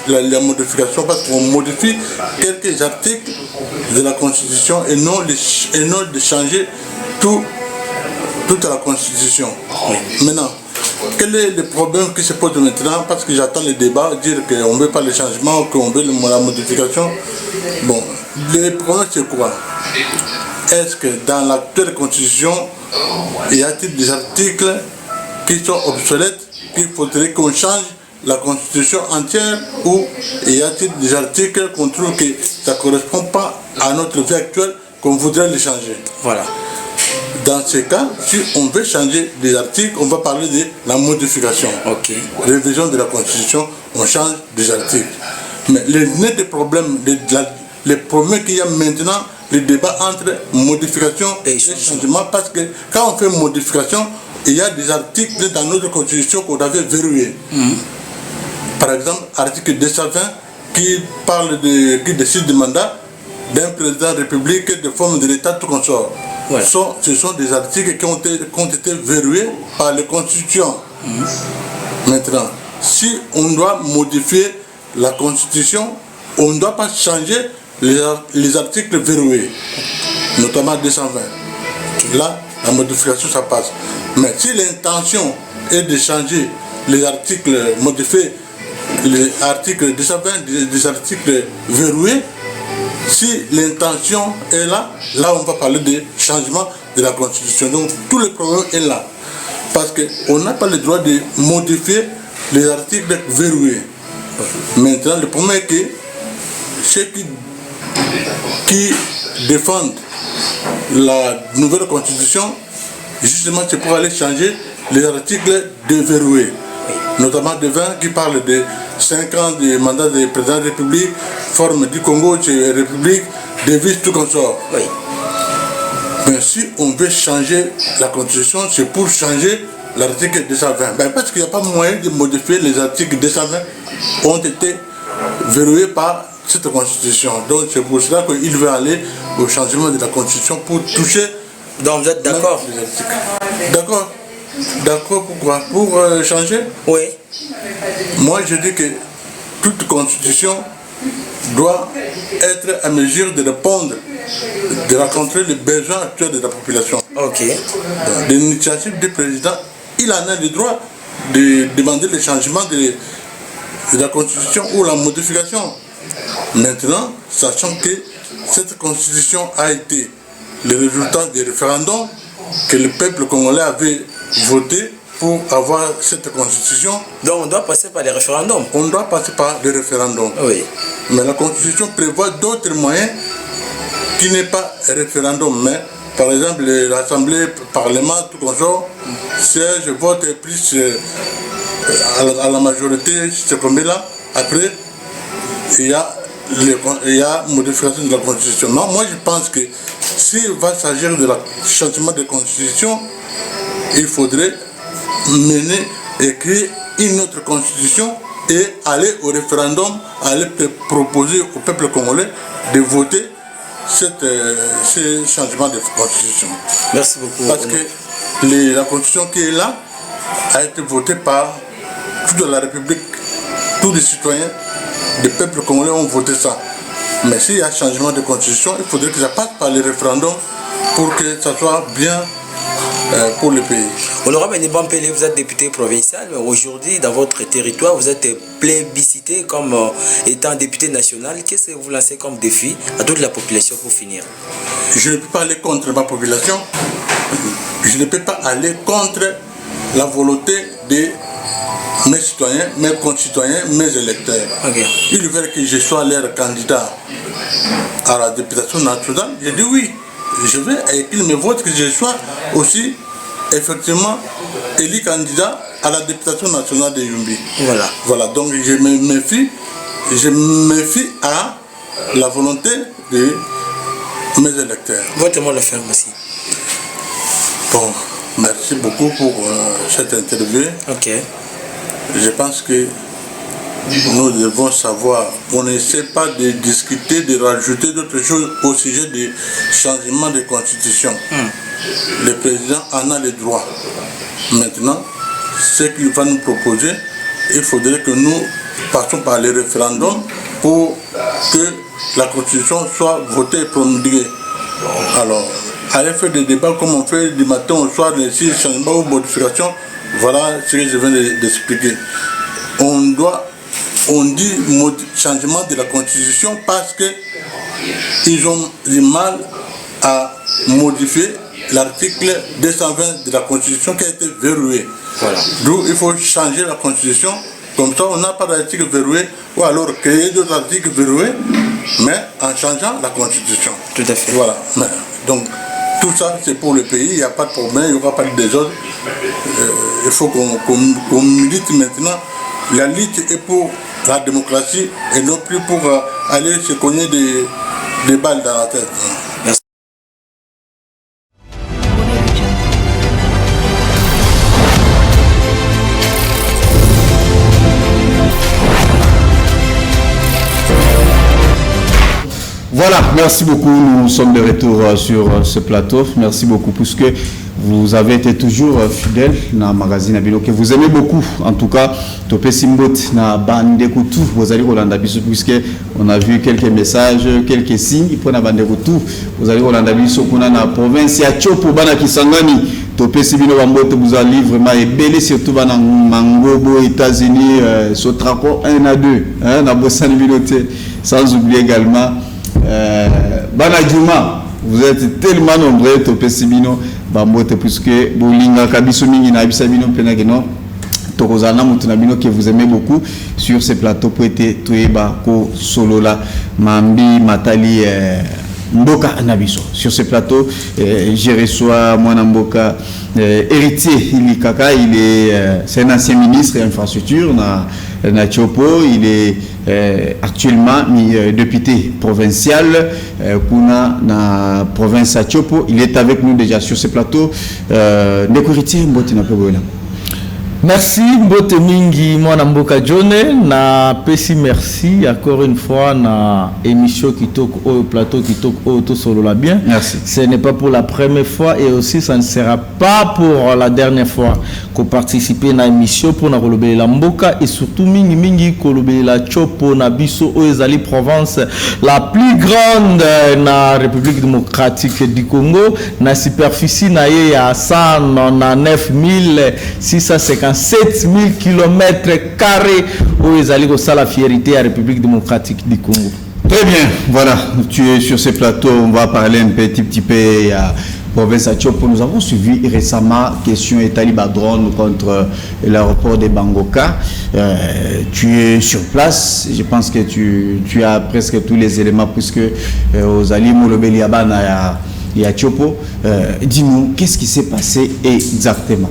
la modification, parce qu'on modifie quelques articles de la Constitution et non de changer toute la Constitution. Maintenant, quel est le problème qui se pose maintenant? Parce que j'attends le débat, dire qu'on ne veut pas le changement, qu'on veut la modification. Bon, le problème c'est quoi? Est-ce que dans l'actuelle constitution, y a-t-il des articles qui sont obsolètes, qu'il faudrait qu'on change la constitution entière, ou y a-t-il des articles qu'on trouve que ça ne correspond pas à notre vie actuelle, qu'on voudrait les changer? Voilà. Dans ce cas, si on veut changer des articles, on va parler de la modification. Révision de la constitution, on change des articles. Mais le net des problèmes, les problèmes qu'il y a maintenant, le débat entre modification et changement, parce que quand on fait modification, il y a des articles dans notre constitution qu'on avait verrouillés. Par exemple, article 220 qui parle qui décide du mandat d'un président de la République, de forme de l'État tout consort. Ce sont des articles qui ont été verrouillés par les constituants. Maintenant, si on doit modifier la constitution, on ne doit pas changer les articles verrouillés, notamment 220. Là, la modification, ça passe. Mais si l'intention est de changer les articles, modifier les articles 220, des articles verrouillés, si l'intention est là, là on va parler de changement de la Constitution. Donc tout le problème est là. Parce qu'on n'a pas le droit de modifier les articles verrouillés. Maintenant, le problème est que ceux qui défendent la nouvelle constitution, justement c'est pour aller changer les articles déverrouillés. notamment de 20 qui parlent de 5 ans de mandat de président de la République, forme du Congo, de la République, des vices, tout comme ça. Oui. Mais si on veut changer la constitution, c'est pour changer l'article 220. Ben, parce qu'il n'y a pas moyen de modifier les articles 220 qui ont été verrouillés par cette constitution. Donc c'est pour cela qu'il veut aller au changement de la constitution pour toucher. Donc vous êtes d'accord? D'accord. D'accord, pourquoi? Pour changer? Oui. Moi je dis que toute constitution doit être à mesure de répondre, de rencontrer les besoins actuels de la population. Ok. Donc, l'initiative du président, il en a le droit de demander le changement de la constitution ou la modification. Maintenant, sachant que cette constitution a été le résultat des référendums que le peuple congolais avait voté pour avoir cette constitution. Donc on doit passer par les référendums. On doit passer par les référendums. Oui. Mais la constitution prévoit d'autres moyens qui n'est pas référendum, mais par exemple l'Assemblée, le Parlement, tout comme ça, siège, vote plus à la majorité, c'est comme là. Après, il y a modification de la constitution. Non, moi je pense que s'il va s'agir de la changement de constitution, il faudrait mener et créer une autre constitution et aller au référendum, aller proposer au peuple congolais de voter ce changement de constitution. Merci beaucoup. Parce que la constitution qui est là a été votée par toute la République, tous les citoyens, les peuples congolais ont voté ça. Mais s'il y a changement de constitution, il faudrait que ça passe par les référendums pour que ça soit bien pour le pays. Honorable Niban Pélé, vous êtes député provincial, mais aujourd'hui, dans votre territoire, vous êtes plébiscité comme étant député national. Qu'est-ce que vous lancez comme défi à toute la population pour finir? Je ne peux pas aller contre ma population. Je ne peux pas aller contre la volonté de mes citoyens, mes concitoyens, mes électeurs. Okay. Ils veulent que je sois leur candidat à la députation nationale. J'ai dit oui, je veux et qu'ils me votent que je sois aussi effectivement élu candidat à la députation nationale de Yumbi. Voilà. Voilà, donc je me méfie à la volonté de mes électeurs. Votez-moi le ferme aussi. Bon, merci beaucoup pour cette interview. Ok. Je pense que nous devons savoir, on n'essaie pas de discuter, de rajouter d'autres choses au sujet du changement de constitution. Le président en a le droit. Maintenant, ce qu'il va nous proposer, il faudrait que nous passions par les référendums pour que la constitution soit votée et promulguée. Alors, aller faire des débats comme on fait du matin au soir, des changements ou modifications, voilà ce que je viens d'expliquer. On dit changement de la constitution parce qu'ils ont du mal à modifier l'article 220 de la constitution qui a été verrouillé. Voilà. D'où il faut changer la constitution, comme ça on n'a pas d'article verrouillé, ou alors créer d'autres articles verrouillés, mais en changeant la constitution. Tout à fait. Voilà. Donc tout ça c'est pour le pays, il n'y a pas de problème, il n'y aura pas de désordre. Il faut qu'on milite maintenant. La lutte est pour la démocratie et non plus pour aller se cogner des balles dans la tête. Merci. Voilà, merci beaucoup. Nous sommes de retour sur ce plateau. Merci beaucoup puisque vous avez été toujours fidèle dans le magazine Abino, que vous aimez beaucoup. En tout cas, Topé Simbot na bande kutu, vous allez Rolanda Biso, puisque on a vu quelques messages, quelques signes pour la bande kutu. Vous allez Rolanda Biso, qu'on a dans la province, ya Chopo, Bana Kisangani. Topé Sibino Bambote vous a livré vraiment ébélé, surtout dans Mangobo, États-Unis, Sotraco 1 à 2, dans Bossan Biloté. Sans oublier également Bana Djouma. Vous êtes tellement nombreux, Topé Sibino Bambote, puisque Bolinga Kabiso Mingi na Abisabino Penageno, Tokozana Moutunabino, que vous aimez beaucoup sur ces plateaux pour être Toeba Ko Solola, Mambi, Matali, Mboka Nabiso. Sur ce plateau, je reçois Mwana Mboka, héritier Ilikaka. C'est un ancien ministre de l'infrastructure na Tchopo. Il est actuellement député provincial kuna na province à Tchopo. Il est avec nous déjà sur ce plateau. Héritier Mbote Napogola. Merci Mbote Mingi Mwana Mboka Jone na pesi merci encore une fois na émission Kitoko au plateau Kitoko tout solo la bien. Merci. Ce n'est pas pour la première fois et aussi ça ne sera pas pour la dernière fois qu'on participe na émission pour na kolobela la Mboka et surtout mingi kolobela Tchopo na biso o ezali province la plus grande na République démocratique du Congo na superficie na ye ya 199 7000 km² où ils allaient au la fierté à la République démocratique du Congo. Très bien, voilà, tu es sur ce plateau, on va parler un petit peu à province à Tchopo. Nous avons suivi récemment question et talibans drone contre l'aéroport de Bangoka. Tu es sur place, je pense que tu as presque tous les éléments puisque aux alliés Molobeli Abana et à Tchopo. Dis-nous, qu'est-ce qui s'est passé exactement?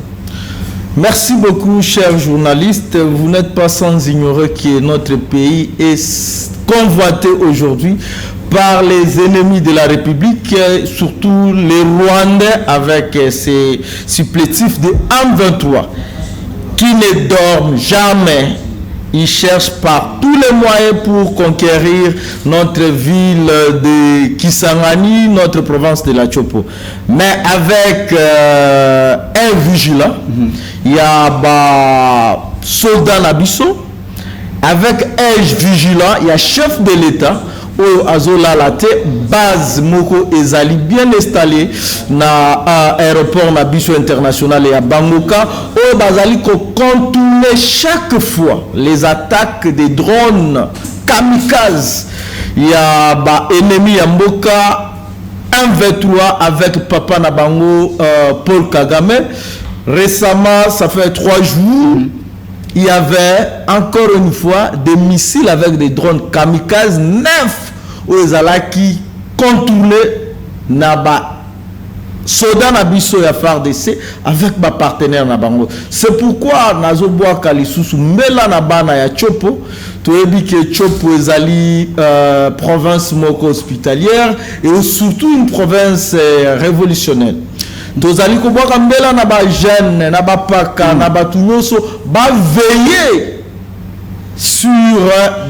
Merci beaucoup, chers journalistes. Vous n'êtes pas sans ignorer que notre pays est convoité aujourd'hui par les ennemis de la République, surtout les Rwandais avec ces supplétifs de M23 qui ne dorment jamais. Ils cherchent par tous les moyens pour conquérir notre ville de Kisangani, notre province de la Tchopo. Mais avec un vigilant, il y a soldat Nabiso. Avec un vigilant, il y a chef de l'État. Au Azola Late, base Moko Ezali bien installé na aéroport Nabiso international et à Bangoka. Au Bazali ko contourner chaque fois les attaques des drones kamikazes. Il y a ennemi à Mboka 1-23 avec Papa Nabango Paul Kagame. Récemment, ça fait 3 jours. Il y avait encore une fois des missiles avec des drones kamikazes 9 où ils allaient qui contournaient Naba Soda Nabiso et FARDC avec ma partenaire Nabango. C'est pourquoi Nazoboa Kalisusu Mela Nabana ya Tchopo, tu as dit que Tchopo ezali province moko hospitalière et surtout une province révolutionnaire. Tozali ko boka mbela na ba jeune na ba paka na ba tunyoso ba veiller sur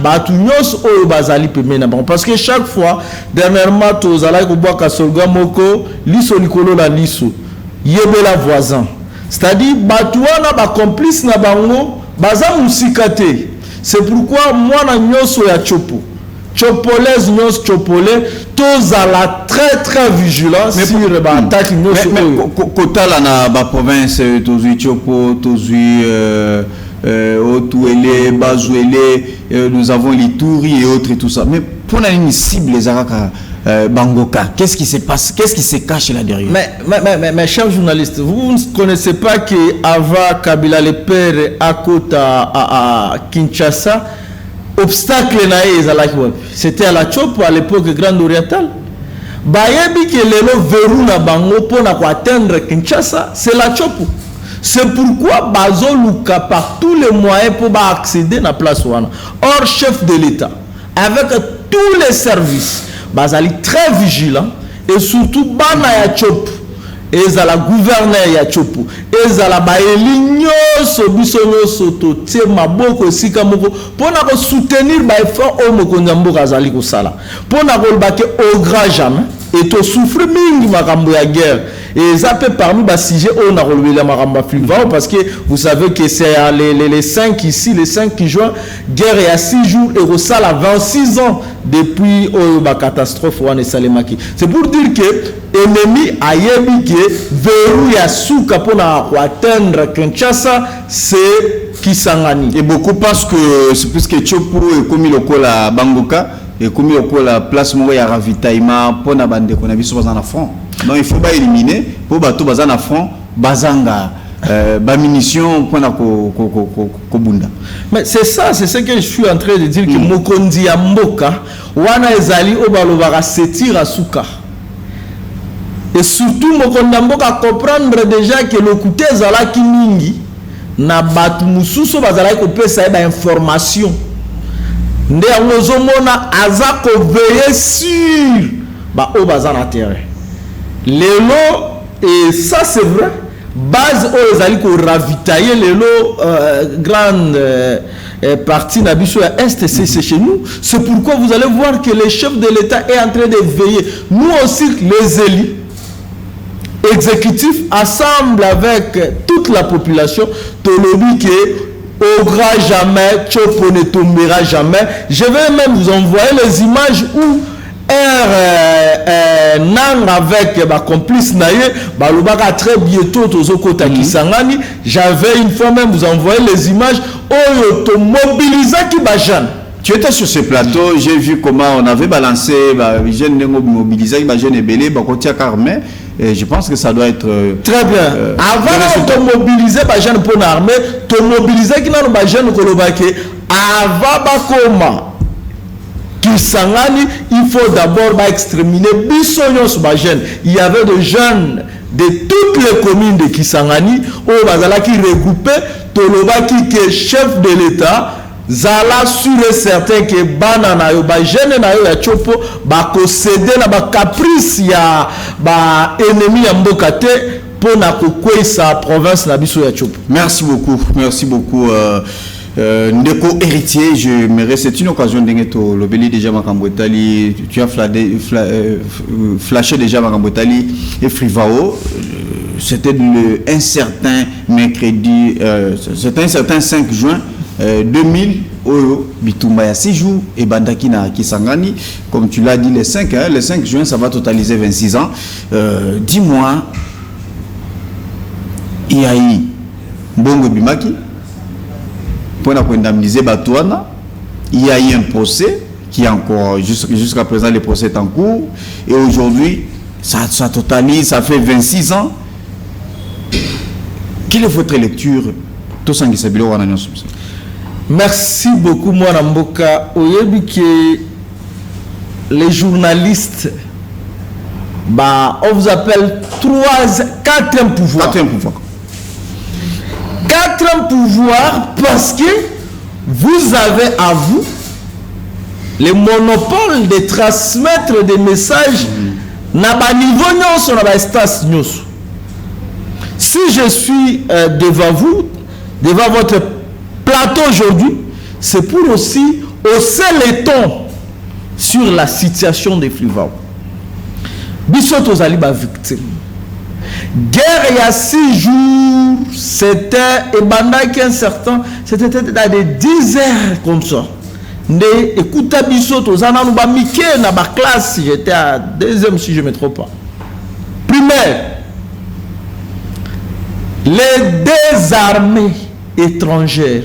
batu nyos o bazali pemena bon parce que chaque fois dernièrement tozala ko boka solga moko liso likolo la liso yebela voisin, c'est-à-dire batu wana ba complice na bango baza musikate. C'est pourquoi moi na nyoso ya Tchopo Tchopolais nyos Tchopolais tous à la très vigilant sur attaque nyos kotala na ba province tozui Tchopo tozui Otuele Bazuele, nous avons l'Ituri et autres et tout ça, mais pour une cible les Araka Bangoka, qu'est-ce qui se passe, qu'est-ce qui se cache là derrière? Mais chers journalistes, vous ne connaissez pas que Ava Kabila le père à côté à Kinshasa, obstacle c'était à la Tchopo à l'époque grande orientale. Bayebi que le verrou na bango pour atteindre Kinshasa, c'est la Tchopo. C'est pourquoi Bazo Luka par tous les moyens pour accéder à la place wana. Or chef de l'État avec tous les services, Bazali très vigilant et surtout bana ya Tchopo. Ezala gouverneur ya Tchopo, ezala baeli nyonso biso nyonso to tie maboko sika moko pona ko soutenir ba effort o mokonza mboka azali ko sala pona ko bake au grand jamais et to souffrir mingi makambo ya guerre et ça peut parmi ba sujet on a relevé la makambo flivant parce que vous savez que c'est les 5 ici les 5 qui juin guerre il y a 6 jours et au sala 26 ans depuis la catastrophe wana salemaki. C'est pour dire que ennemi ayebi que verrou ya souka pona atteindre Kinshasa c'est Kisangani. Et beaucoup pensent que c'est plus que Tchopo et comme il okola Bangoka et comme il okola place mo ya ravitaillement pona bande ko na biso bazana front. Donc il faut pas éliminer pour bato bazana front bazanga munitions pour Kobunda. Mais c'est ça, c'est ce que je suis en train de dire, que Mokondi ya mboka wana ezali obalobaka setir asuka. Et surtout Mokondi ya mboka comprendre déjà que le côté ezalaki mingi na batu mususu bazalaki kopesa ba information. Nde ozomona aza ko veiller sur ba o bazana terrain. Lelo, et ça c'est vrai, base aux alliés qui ravitailler les grande partie d'Abisso à Est, c'est chez nous. C'est pourquoi vous allez voir que le chef de l'État est en train de veiller. Nous aussi, les élus exécutifs, assemblent avec toute la population, Tolobi qui au grand jamais, Chopo ne tombera jamais. Je vais même vous envoyer les images où nang avec ma complice naïe balobaka très bientôt tozokota Kisangani. J'avais une fois même vous envoyer les images où to mobiliser qui bajan. Tu étais sur ce plateau, j'ai vu comment on avait balancé les jeunes mobilisés, les jeunes ébélés, et je pense que ça doit être très bien. Avant de mobiliser les jeunes pour l'armée, de mobiliser qui n'a pas jeunes kolobake avant bakoma Kisangani, il faut d'abord exterminer Bissonyos Bajen. Il y avait des jeunes de toutes les communes de Kisangani où Bazala qui regroupait Tolobaki qui est chef de l'État. Zala sûr et certain que banana yo ba jeune na yo ya chopo ba ko céder na ba caprice ya ba ennemi ya mboka te pour na ko kwesa province na biso ya chopo. Merci beaucoup Ndeko héritier, c'est une occasion de l'obéli déjà Makambotali, tu as flashé déjà Makambotali et Frivao. C'était un certain mercredi, c'était un certain 5 juin 2000 au Bitumbaya 6 jours et Bandakina Kisangani, comme tu l'as dit, le 5 juin ça va totaliser 26 ans. Dis-moi, il y a eu Bongo Bimaki pour indemniser Batouana. Il y a eu un procès qui est encore, jusqu'à présent, le procès est en cours. Et aujourd'hui, ça totalise, ça fait 26 ans. Quelle est votre lecture? Merci beaucoup, moi, Namboka. Oyebi que les journalistes, on vous appelle 4e pouvoir. 4e pouvoir. 4e pouvoir parce que vous avez à vous le monopole de transmettre des messages na ba niveau nyonso na ba espace nyonso. Si je suis devant vous, devant votre plateau aujourd'hui, c'est pour aussi hausser les tons sur la situation des Frivao. Biso tozali ba victime. Guerre il y a 6 jours, c'était c'était dans des 10 heures comme ça. Écoute biso tozana nous ba mike na ba classe, j'étais à 2e si je me trompe pas. Primaire. Les 2 armées étrangères,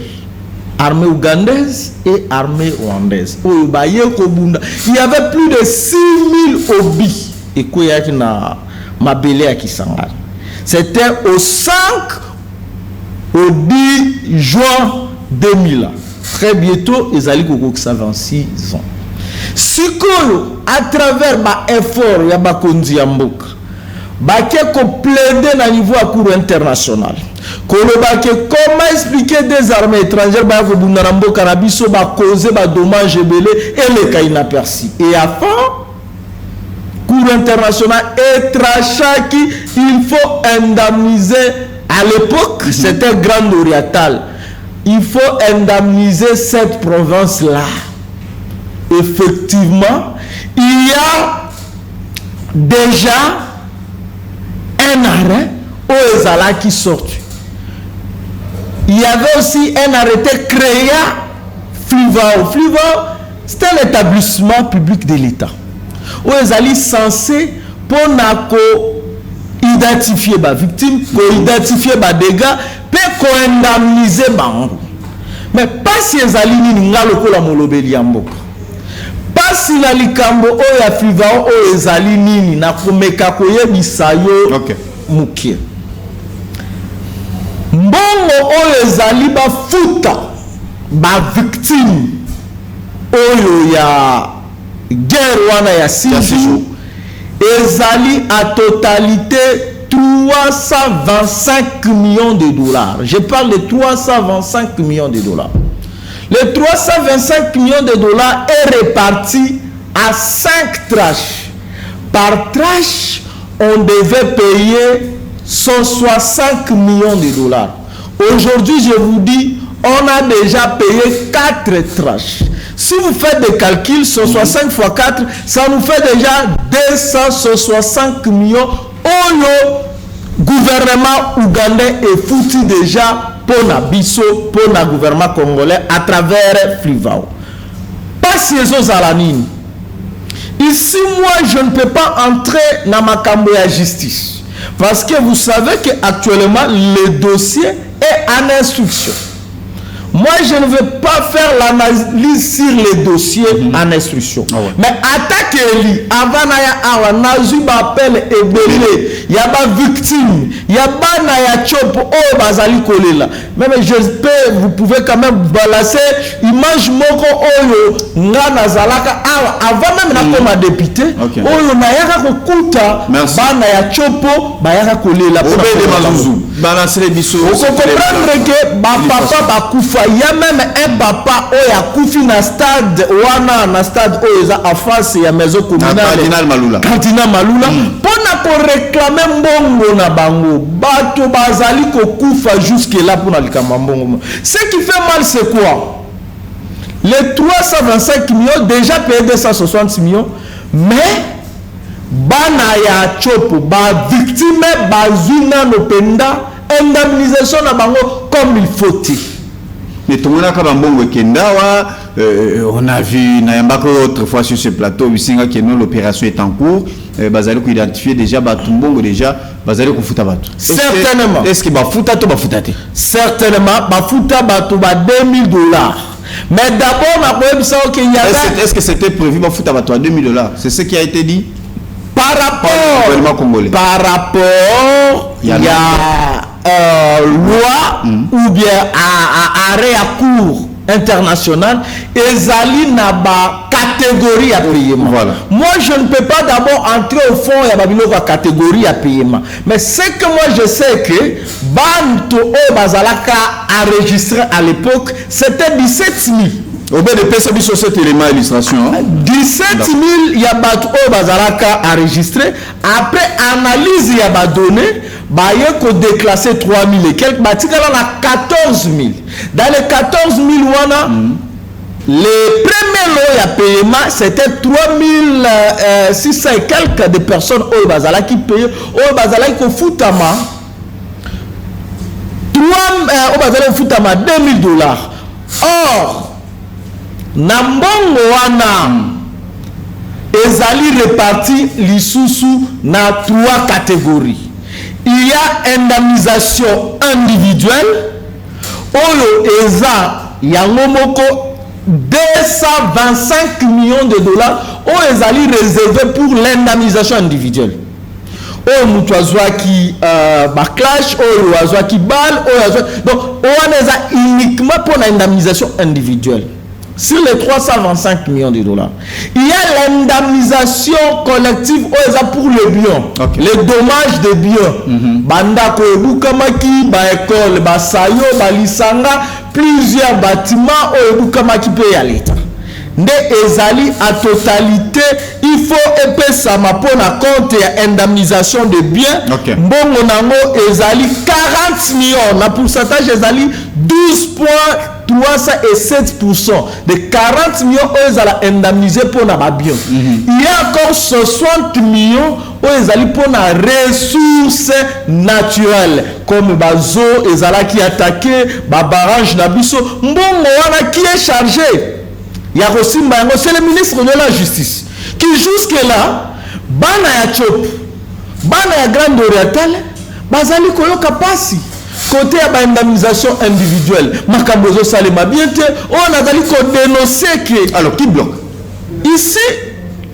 armée ougandaise et armée rwandaise. Il y avait plus de 6000 obis et koyaki na mabele à Kisangani. C'était au 5 au 10 juin 2000. Très bientôt, ils allaient au 26 ans. Sikolo, à travers ma effort, il y a Bakondi Yamboka. Baké ko plaider na niveau à cour international. Comment expliquer des armées étrangères ba ko bundana mboka na biso ba causer ba dommage belé et les cas inaperçus. Et enfin cour international est traché qu'il faut indemniser. À l'époque, c'était Grand Oriental. Il faut indemniser cette province-là. Effectivement, il y a déjà un arrêt au Ezala qui sort. Il y avait aussi un arrêté créé Frivao. Frivao, c'est un établissement public de l'État. Où Ezali censé pour identifier les victimes, identifier les dégâts, pour indemniser les gens. Mais pas si Ezali ni ngalo la molobeli yamboka. Pas si la likambo o ya Frivao o Ezali nini na komeka koyebisa yo mukie. mbongo oyo ezali bafuta bavictime oyo ya guerre wana ya 6 jours ezali à totalité 325 millions de dollars. Je parle de 325 millions de dollars. Les 325 millions de dollars est réparti à 5 tranches. Par tranche, on devait payer 160 millions de dollars. Aujourd'hui, je vous dis, on a déjà payé 4 tranches. Si vous faites des calculs, 160 x 4, ça nous fait déjà 265 millions. Le gouvernement ougandais est foutu déjà pour la biso, pour le gouvernement congolais à travers Flivao. Pas si les alanines. Ici, moi, je ne peux pas entrer dans ma cambo à justice. Parce que vous savez qu'actuellement, le dossier est en instruction. Moi, je ne veux pas faire l'analyse sur les dossiers en instruction. Ah ouais. Mais attaque Eli, avant Naya Awa, Nazuba appelle Ebele, il y a des victimes, il y a des chop, oh, Bazali Kolela. Même vous pouvez quand même balancer image moko oyo, Ngana Zalaka Awa, avant même na comme député, oyo Nayaka Kokuta, Bana ya chopo, Bayaka Kolela. Obede Mazouzou, balancer les bisous. Vous comprenez que papa Bakoufa. Il y a même un papa qui a koufi na stade wana na stade oza en face ya maison communale Cardinal Malula pour na réclamer mbongo na bango bato bazali ko koufa jusque là pour na likamba mbongo. Ce qui fait mal c'est quoi? Les 325 millions déjà payé 260 millions mais bana ya chopo ba victime bazuna no penda indemnisation na bango comme il faut. Mais tout le monde a on a vu Nayambako autrefois sur ce plateau, l'opération est en cours. Bazali ko identifier déjà Batumbongo déjà Bazali ko futa batu. Certainement. Est-ce que bafuta to bafutate? Certainement bafuta batu ba $2000. Mais d'abord ma problème c'est que il y a est-ce que c'était prévu bafuta batu à $2000? C'est ce qui a été dit par rapport il y a loi ou bien à arrêt à cour international ezali na ba catégorie à paiement. Voilà. Moi je ne peux pas d'abord entrer au fond et babilo la catégorie à paiement. Mais c'est que moi je sais que Banto o bazalaka enregistré à l'époque c'était 17 000. Au bout de PSB sur cet élément illustration. 17 000 il y a Banto o bazalaka enregistré. Après analyse il y a ba donné. Il y a déclassé 3 000 et quelques. Il y a 14 000. Dans les 14 000, les premiers lots à paiement, c'était 3 600 et quelques de personnes au Bazala qui payaient. Au Bazala qui foutama. Au Bazala qui foutama $2000. Or, Nambongo wana ezali réparti l'isusu na 3 catégories. Il y a indemnisation individuelle. Oyo eza yangomoko 225 millions de dollars. Oyo ezali réservé pour l'indemnisation individuelle. Oyo mutu azwaki backlash, oyo azwaki balle, oyo azwaki. Donc on eza uniquement pour l'indemnisation individuelle. Sur les 325 millions de dollars, il y a l'indemnisation collective pour le bien, les dommages de biens. Bandako Ebukamaki, Baekol, Basayo, Balisanga, plusieurs bâtiments Ebukamaki paye à l'État. Nde ezali à totalité, il faut épais sama pour na compte et indemnisation de biens. Mbongo nango ezali 40 millions, la pourcentage ezali 12,307%. De 40 millions, ils allaient indemniser pour na biens. Il y a encore 60 millions, ils allaient pour na ressources naturelles, comme bazo, ils allaient qui attaquer, barrage nabiso. Mbongo wana qui est chargé. Il y a aussi c'est le ministre de la Justice qui jusque-là, bana ya chop, bana ya grande orientale, bazali koyoka pasi. Côté à l'indemnisation individuelle, Makabozo Salema bientôt, on a d'aller dénoncer que. Alors qui bloque? Ici,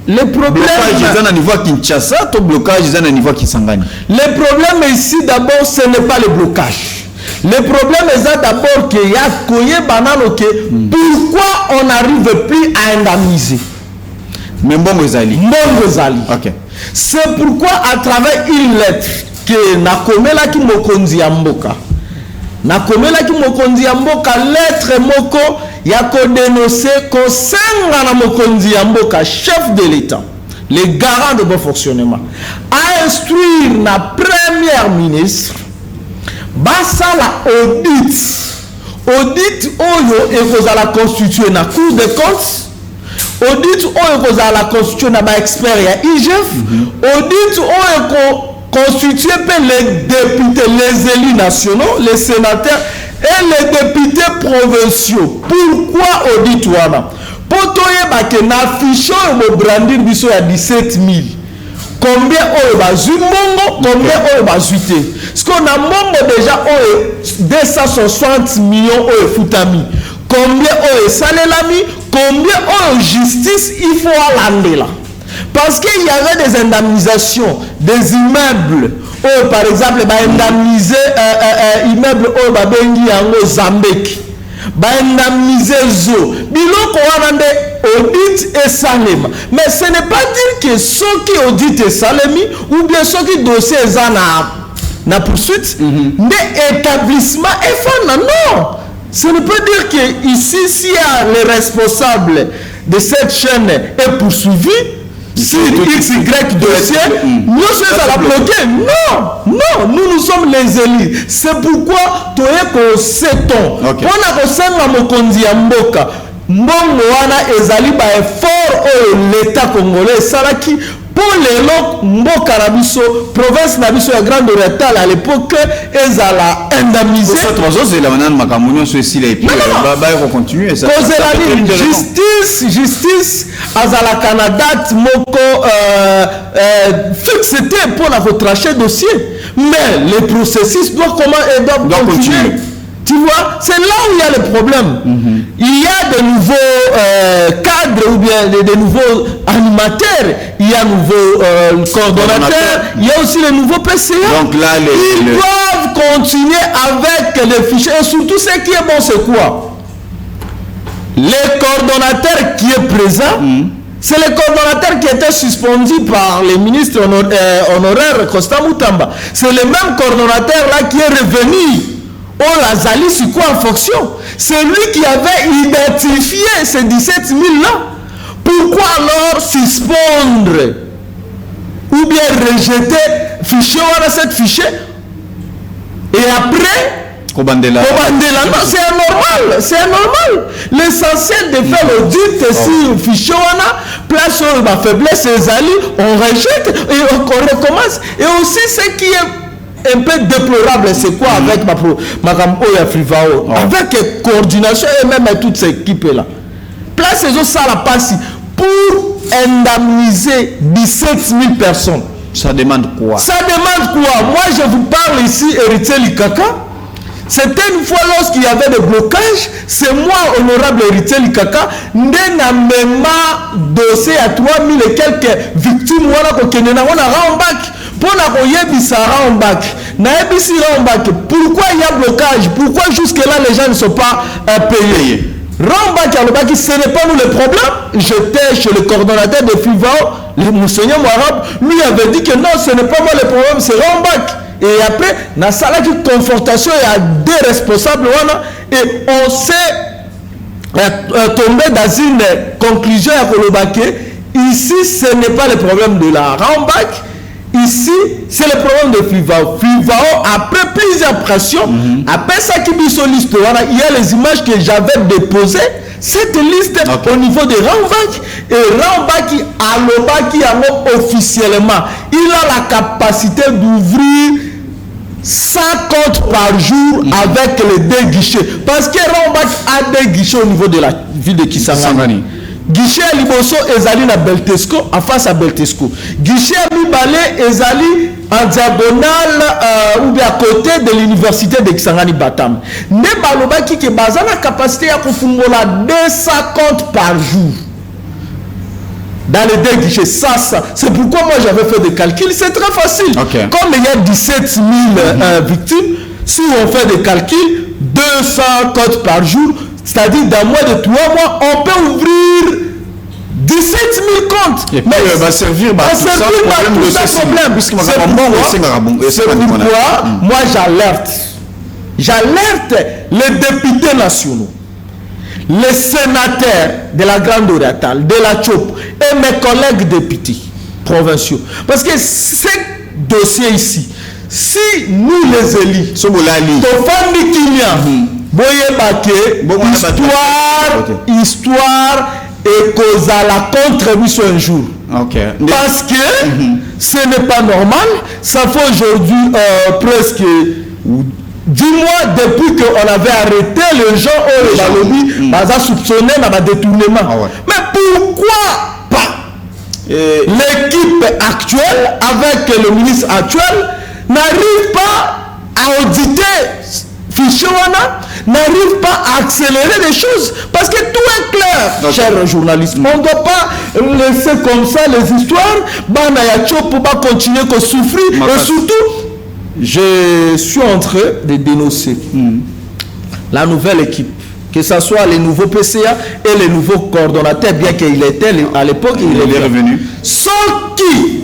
le problème. Blocage est à niveau Kinshasa, ton blocage est à niveau Kisangani. Le problème ici, d'abord, ce n'est pas le blocage. Le problème est d'abord qu'il y a pourquoi on n'arrive plus à indemniser. Mais Mbongo Zali. Okay. C'est pourquoi à travers une lettre que Nakomela ki mokonzi ya mboka. Lettre moko ya ko dénoncer ko senga na mokonzi ya mboka, chef de l'État, les garants de bon fonctionnement, à instruire na premier ministre basa la audit oyo ekozala constitué na Cour des comptes, audit oyo ekozala constitué na ba expert ya IGF, audit oyo constitué par les députés, les élus nationaux, les sénateurs et les députés provinciaux. Pourquoi audit wana? Potoye bake na fiche oyo brandir biso ya 17 000. Combien oyo bazui mongo, combien oyo bazui te? Parce qu'on a mongo déjà oyo 260 millions oyo futami. Combien oyo salelami, combien oyo justice il faut alandela. Parce qu'il y avait des indemnisations des immeubles. Oh, par exemple, indemniser immeuble au Babengi yango Zambek. Indemniser zo. Biloko wanande audit et salema. Mais ce n'est pas dire que ceux qui audit et salemi ou bien ceux qui dossier na poursuite des établissements et non. Ce ne peut dire que ici, si les responsables de cette chaîne est poursuivi, si XY dossier, nous sommes à la bloquer. Non, nous sommes les élus. C'est pourquoi tu es sait-on. On a conseillé à Mokondi Mboka. Mbongo wana ezali ba effort l'État congolais salaki pour les locaux Mboka Nabiso, province Nabiso ya Grande Orientale à l'époque ezala indemnisé. Cette raison c'est la manane makamunyo sur ici et puis bah il faut continuer ça. Justice azala Canada moko fixé pour la retracher dossier. Mais le processus doit continuer. Tu vois, c'est là où il y a le problème. Il y a de nouveaux cadres ou bien de nouveaux animateurs, il y a de nouveaux coordonnateurs, il y a aussi les nouveaux PCA. Donc là, ils doivent continuer avec les fichiers. Et surtout, ce qui est bon, c'est quoi? Les coordonnateurs qui est présent, c'est le coordonnateur qui était suspendu par les ministres honoraires Costa Moutamba. C'est le même coordonnateur là qui est revenu. Oh, la Zali, c'est quoi en fonction? C'est lui qui avait identifié ces 17 000 là. Pourquoi alors suspendre ou bien rejeter fichier ou cette fichier et après Kobandela. Non, c'est anormal, c'est anormal. L'essentiel de faire l'audit si fichier on place sur ma faiblesse et Zali, on rejette et on recommence. Et aussi ce qui est un peu déplorable, c'est quoi avec ma Oya Frivao, avec coordination et même toute cette équipe-là. Place les autres ça la passe pour indemniser 17 000 personnes. Ça demande quoi? Ça demande quoi? Moi, je vous parle ici, héritier Likaka. C'était une fois lorsqu'il y avait des blocages, c'est moi, honorable héritier Likaka, n'a même pas dossier à 3000 et quelques victimes, on a Rambak. Pourquoi il y a blocage? Pourquoi jusque-là les gens ne sont pas payés? Rambak Alobaki, ce n'est pas nous le problème. J'étais chez le coordonnateur de FIVAO, le Monseigneur Mouarab, lui avait dit que non, ce n'est pas moi le problème, c'est Rambak. Et après, dans la confortation, il y a des responsables et on s'est tombé dans une conclusion à Kolobake. Ici, ce n'est pas le problème de la Rambak. Ici, c'est le problème de FIVAO. FIVAO, après plusieurs pressions, après ça qui dit sur liste, il y a les images que j'avais déposées. Cette liste au niveau de Rambak. Et Rambak, Alobaki, officiellement, il a la capacité d'ouvrir 100 comptes par jour avec les 2 guichets. Parce que Rambak a 2 guichets au niveau de la ville de Kisangani. Guichet à Liboso ezali na Beltesco en face à Beltesco. Guichet à Mibale ezali en diagonale ou bien à côté de l'université de Kisangani Batam. Ne balobaki ke bazana capacité à kufungola 200 comptes par jour. Dans les 2 guichets, ça. C'est pourquoi moi j'avais fait des calculs. C'est très facile. Comme il y a 17 000 victimes, Si on fait des calculs, 200 cotes par jour, c'est-à-dire dans moins de 3 mois, on peut ouvrir 17 000 comptes. Et puis, va servir tout ça problème. C'est pourquoi moi j'alerte les députés nationaux, les sénateurs de la Grande Orientale, de la Tchop et mes collègues députés provinciaux. Parce que ce dossier ici, si nous les élus, histoire et cause à la contribution un jour. Okay. Parce que ce n'est pas normal. Ça fait aujourd'hui presque 10 mois depuis qu'on avait arrêté les gens au lobby, ils ont soupçonné un détournement. Ah ouais. Mais pourquoi pas l'équipe actuelle, avec le ministre actuel, n'arrive pas à auditer fichier n'arrive pas à accélérer les choses parce que tout est clair, chers journalistes. On ne doit pas laisser comme ça les histoires. Pour pas continuer à souffrir. Et surtout, je suis en train de dénoncer la nouvelle équipe, que ce soit les nouveaux PCA et les nouveaux coordonnateurs, bien qu'il était à l'époque, il est revenu. Sans qui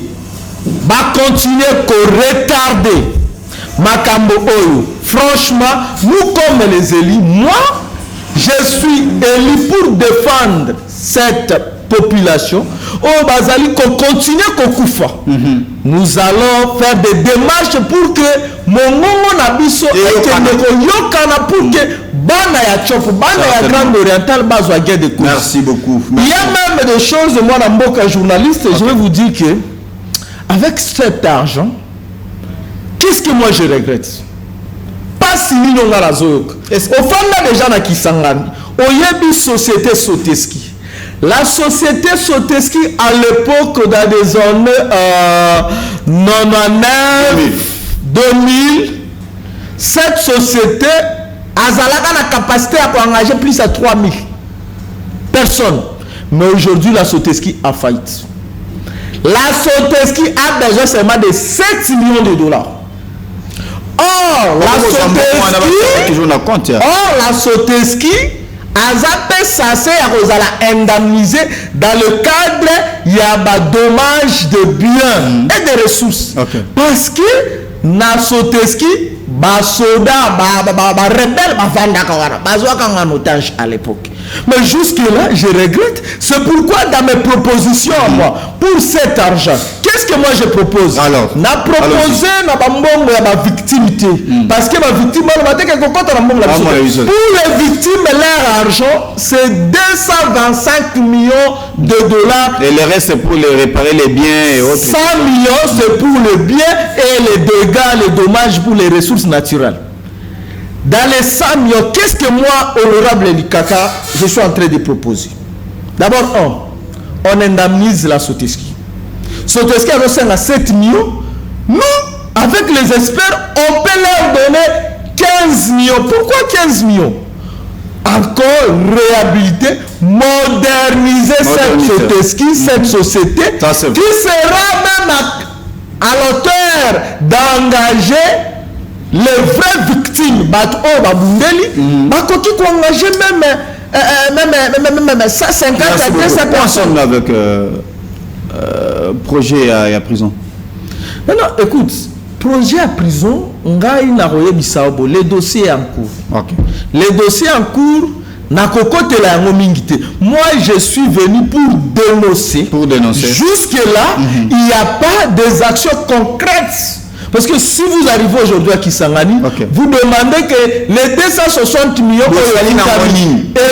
va continuer à retarder Makambo Oyo. Franchement, nous comme les élus, moi, je suis élu pour défendre cette population. Au Bazali, qu'on continue Kokoufa. Nous allons faire des démarches pour que mon moment n'abisso et que Yokana pour que Bana ya Chop, Bana ya Grande Orientale, Bazwa Gué de Koufa. Merci beaucoup. Il y a même des choses, moi, en tant que journaliste, je vais vous dire que avec cet argent, qu'est-ce que moi je regrette? Pas si millions dans la zone. Au fond, là, déjà, dans Kisangani, il y a une société Soteski. La société Soteski, à l'époque, dans des années 99, 2000, cette société a la capacité à engager plus de 3000 personnes. Mais aujourd'hui, la Soteski a faillite. La Soteski a besoin seulement de 7 millions de dollars. Or, la Soteski a zappé censé à indemniser dans le cadre il y a dommage de biens et de ressources. Parce que na Soteski soda rebelle en otage à l'époque. Mais jusque-là, je regrette. C'est pourquoi dans mes propositions à moi, pour cet argent, qu'est-ce que moi je propose? Alors, na proposé ma victimité. Parce que ma victime, pour les victimes, leur argent, c'est 225 millions de dollars. Et le reste, c'est pour les réparer les biens et autres. 100 millions, c'est pour les biens et les dégâts, les dommages pour les ressources naturelles. Dans les 100 millions, qu'est-ce que moi, honorable Likaka, je suis en train de proposer? D'abord, on indemnise la Soteski. Soteski a reçu à 7 millions. Nous, avec les experts, on peut leur donner 15 millions. Pourquoi 15 millions? Encore réhabiliter, moderniser cette Soteski, cette société, qui sera même à l'auteur d'engager les vraies victimes, qui engager même 150 à 200 personnes. Avec projet à prison. Non, écoute, projet à prison, on a les dossiers en cours. Les dossiers en cours, moi, je suis venu pour dénoncer. Jusque-là, il n'y a pas des actions concrètes. Parce que si vous arrivez aujourd'hui à Kisangani, vous demandez que les 260 millions et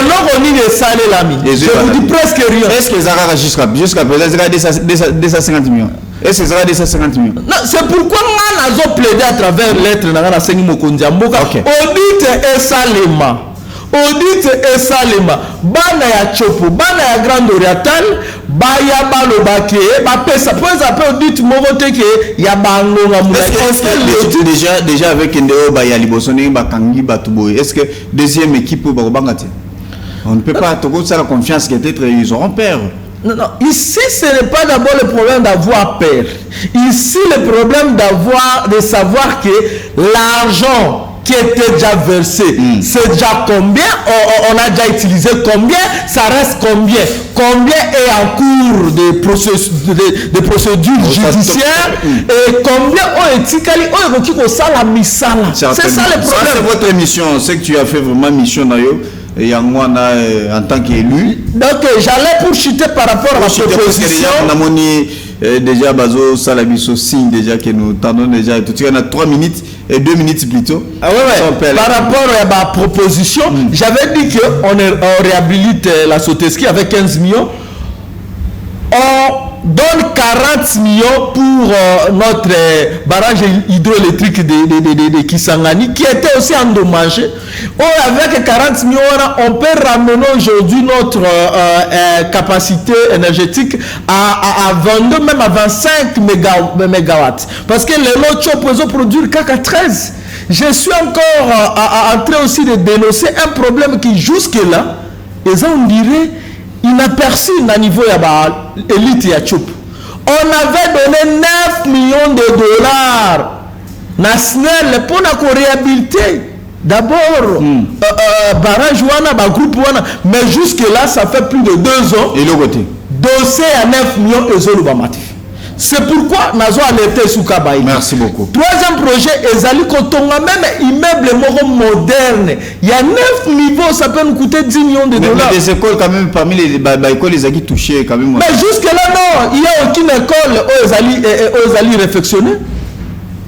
l'on est salé l'ami. Je vous dis presque rien. Est-ce que ça va jusqu'à présent 250 millions? Est-ce que ça va 250 millions? Non, c'est pourquoi nous avons plaidé à travers lettre dans Sengi Mokondiamboka. Audit et Salema. Audit et Salema. Bana ya Chopo, Bana ya Grande Orientale, Baya Balobake, Bapesa, pour exemple, audit Movote que ya Bangonga. Est-ce que déjà avec Ndeo Baya Libosone, Bakangi, Batuboy, est-ce que deuxième équipe pour Bangati? On ne peut pas trouver ça la confiance qui peut-être ils auront peur. Non, ici ce n'est pas d'abord le problème d'avoir peur. Ici le problème de savoir que l'argent qui était déjà versé, c'est déjà combien? On a déjà utilisé combien? Ça reste combien? Combien est en cours de procédures judiciaires? Et combien ont été la misala? C'est ça le problème. C'est votre émission. C'est que tu as fait vraiment mission d'ailleurs. Et en tant qu'élu. Donc j'allais pour chuter par rapport à la proposition. Déjà Bazo Salabiso signe déjà que nous tendons déjà tout il y a 3 minutes et 2 minutes plutôt. Ah ouais. Par rapport à ma proposition, j'avais dit qu'on réhabilite la Soteski avec 15 millions. On donne 40 millions pour notre barrage hydroélectrique de Kisangani qui était aussi endommagé. Avec 40 millions, on peut ramener aujourd'hui notre capacité énergétique à 22, même à 25 mégawatts. Parce que les lots peuvent produire qu'à 13. Je suis encore en train aussi de dénoncer un problème qui jusque-là, on dirait, inaperçu à niveau de l'élite ya Tchop. On avait donné 9 millions de dollars national pour la réhabiliter. D'abord, barrage wana, groupe wana, mais jusque là, ça fait plus de 2 ans. Et le côté dossier à 9 millions de dollars. C'est pourquoi nous avons alerté sous Kabaï. Merci beaucoup. Troisième projet, Ezali Kotonga, même immeuble moderne. Il y a 9 niveaux, ça peut nous coûter 10 millions de dollars. Mais les écoles, quand même, parmi les écoles, les acquis touchés, quand même. Mais jusque-là, non. Il n'y a aucune école où Ezali réfectionné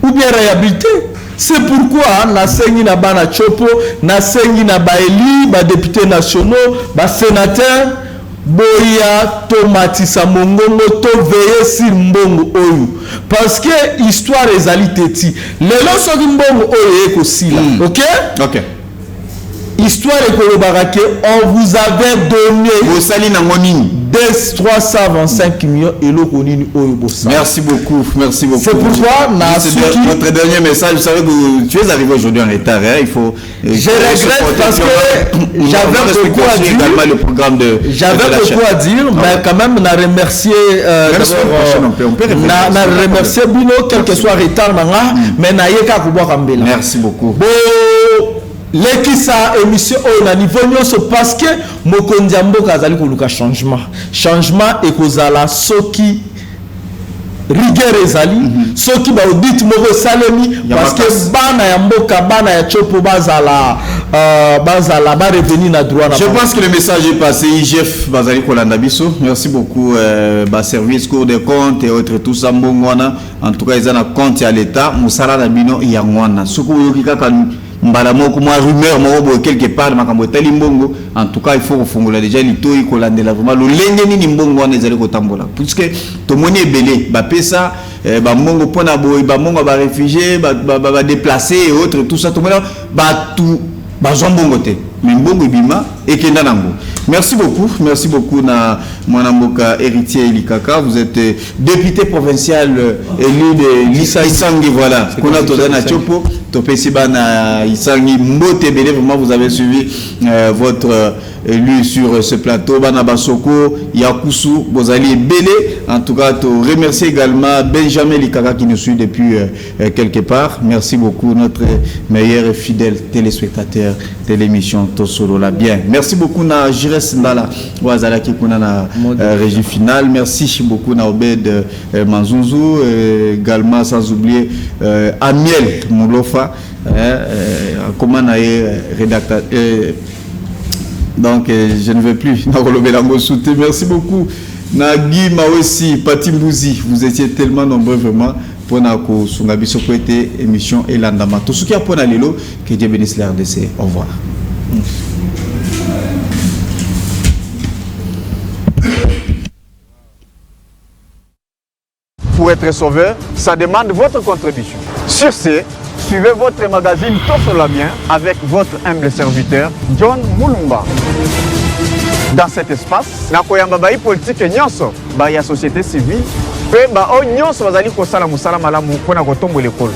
ou bien réhabilité. C'est pourquoi Nasengi na Bana Chopo, Nasengi na Baeli, députés nationaux, sénateurs. Boya tomatisa mongongo to veiller sur mbongo oyo parce que histoire ezali teti lelo soki mbongo oyo ekosila. OK histoire ekolobaka ke on vous avait donné bosali na monini 325 millions eloko nini oyo bosala. Merci beaucoup. C'est pourquoi votre dernier message. Vous savez que tu es arrivé aujourd'hui en retard, hein? Il faut je regrette parce que j'avais beaucoup à dire également le programme beaucoup à dire mais quand même na remercier na remercier Bino quel que soit retard nanga mais na yeka kubwa mbela. Merci beaucoup. L'équipe émission au niveau nyonso parce que mokonzi mboka azali koluka changement et kozala soki rigueur ezali soki ba audit moko salemi parce que bana ya mboka bana ya chopo bazala ba revenir na droit na. Je pense que le message est passé. IGF bazali kolanda biso. Merci beaucoup service Cour des comptes et autres tout ça mbongwana en tout cas ils ont un compte à l'état musala na bino ya ngwana soko yoki kaka mbala moko mwa rumeur moko quelque part makambo tali mbongo en tout cas il faut refongola déjà litoi kolandela vraiment lo lenge nini mbongo wana ezali kotambola puisque to moni ebele ba pesa ba mbongo pona boy ba mbongo ba réfugiés ba déplacés et autres tout ça to mona ba tout ba zombongo te mais mbongo bima ekenda nango. Merci beaucoup na mwanamboka héritier Likaka. Vous êtes député provincial élu de Isangi, voilà. Kuna tozana chopo topesiba na Isangi mbote belé, vraiment vous avez suivi votre élu sur ce plateau bana basoko Yakusu Bozali belé. En tout cas, to remercier également Benjamin Likaka qui nous suit depuis quelque part. Merci beaucoup notre meilleur et fidèle téléspectateur de l'émission Tosolo la bien. Merci beaucoup na Jires Ndala Wazala qui kuna na régie finale. Merci beaucoup na Obed Manzunzu également sans oublier Amiel Moulofa comment na rédacteur donc je ne veux plus na relever la souté. Merci beaucoup na Guy Mawesi Patimbouzi, vous étiez tellement nombreux vraiment pour na ko sungabiso ko été émission et landama tout ce qui a pour na lelo que Dieu bénisse la RDC. Au revoir. Pour être sauvé, ça demande votre contribution. Sur ce, suivez votre magazine Tosso la bien avec votre humble serviteur John Moulumba. Dans cet espace, nakoyamba bai politique nyonso, bai ya société civile, pe ba o nyonso bazali kosala musala malamu pona kotombo l'école.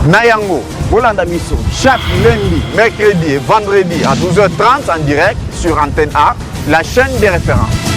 Nayango, Bolanda Miso, chaque lundi, mercredi et vendredi à 12h30 en direct sur Antenne A, la chaîne des références.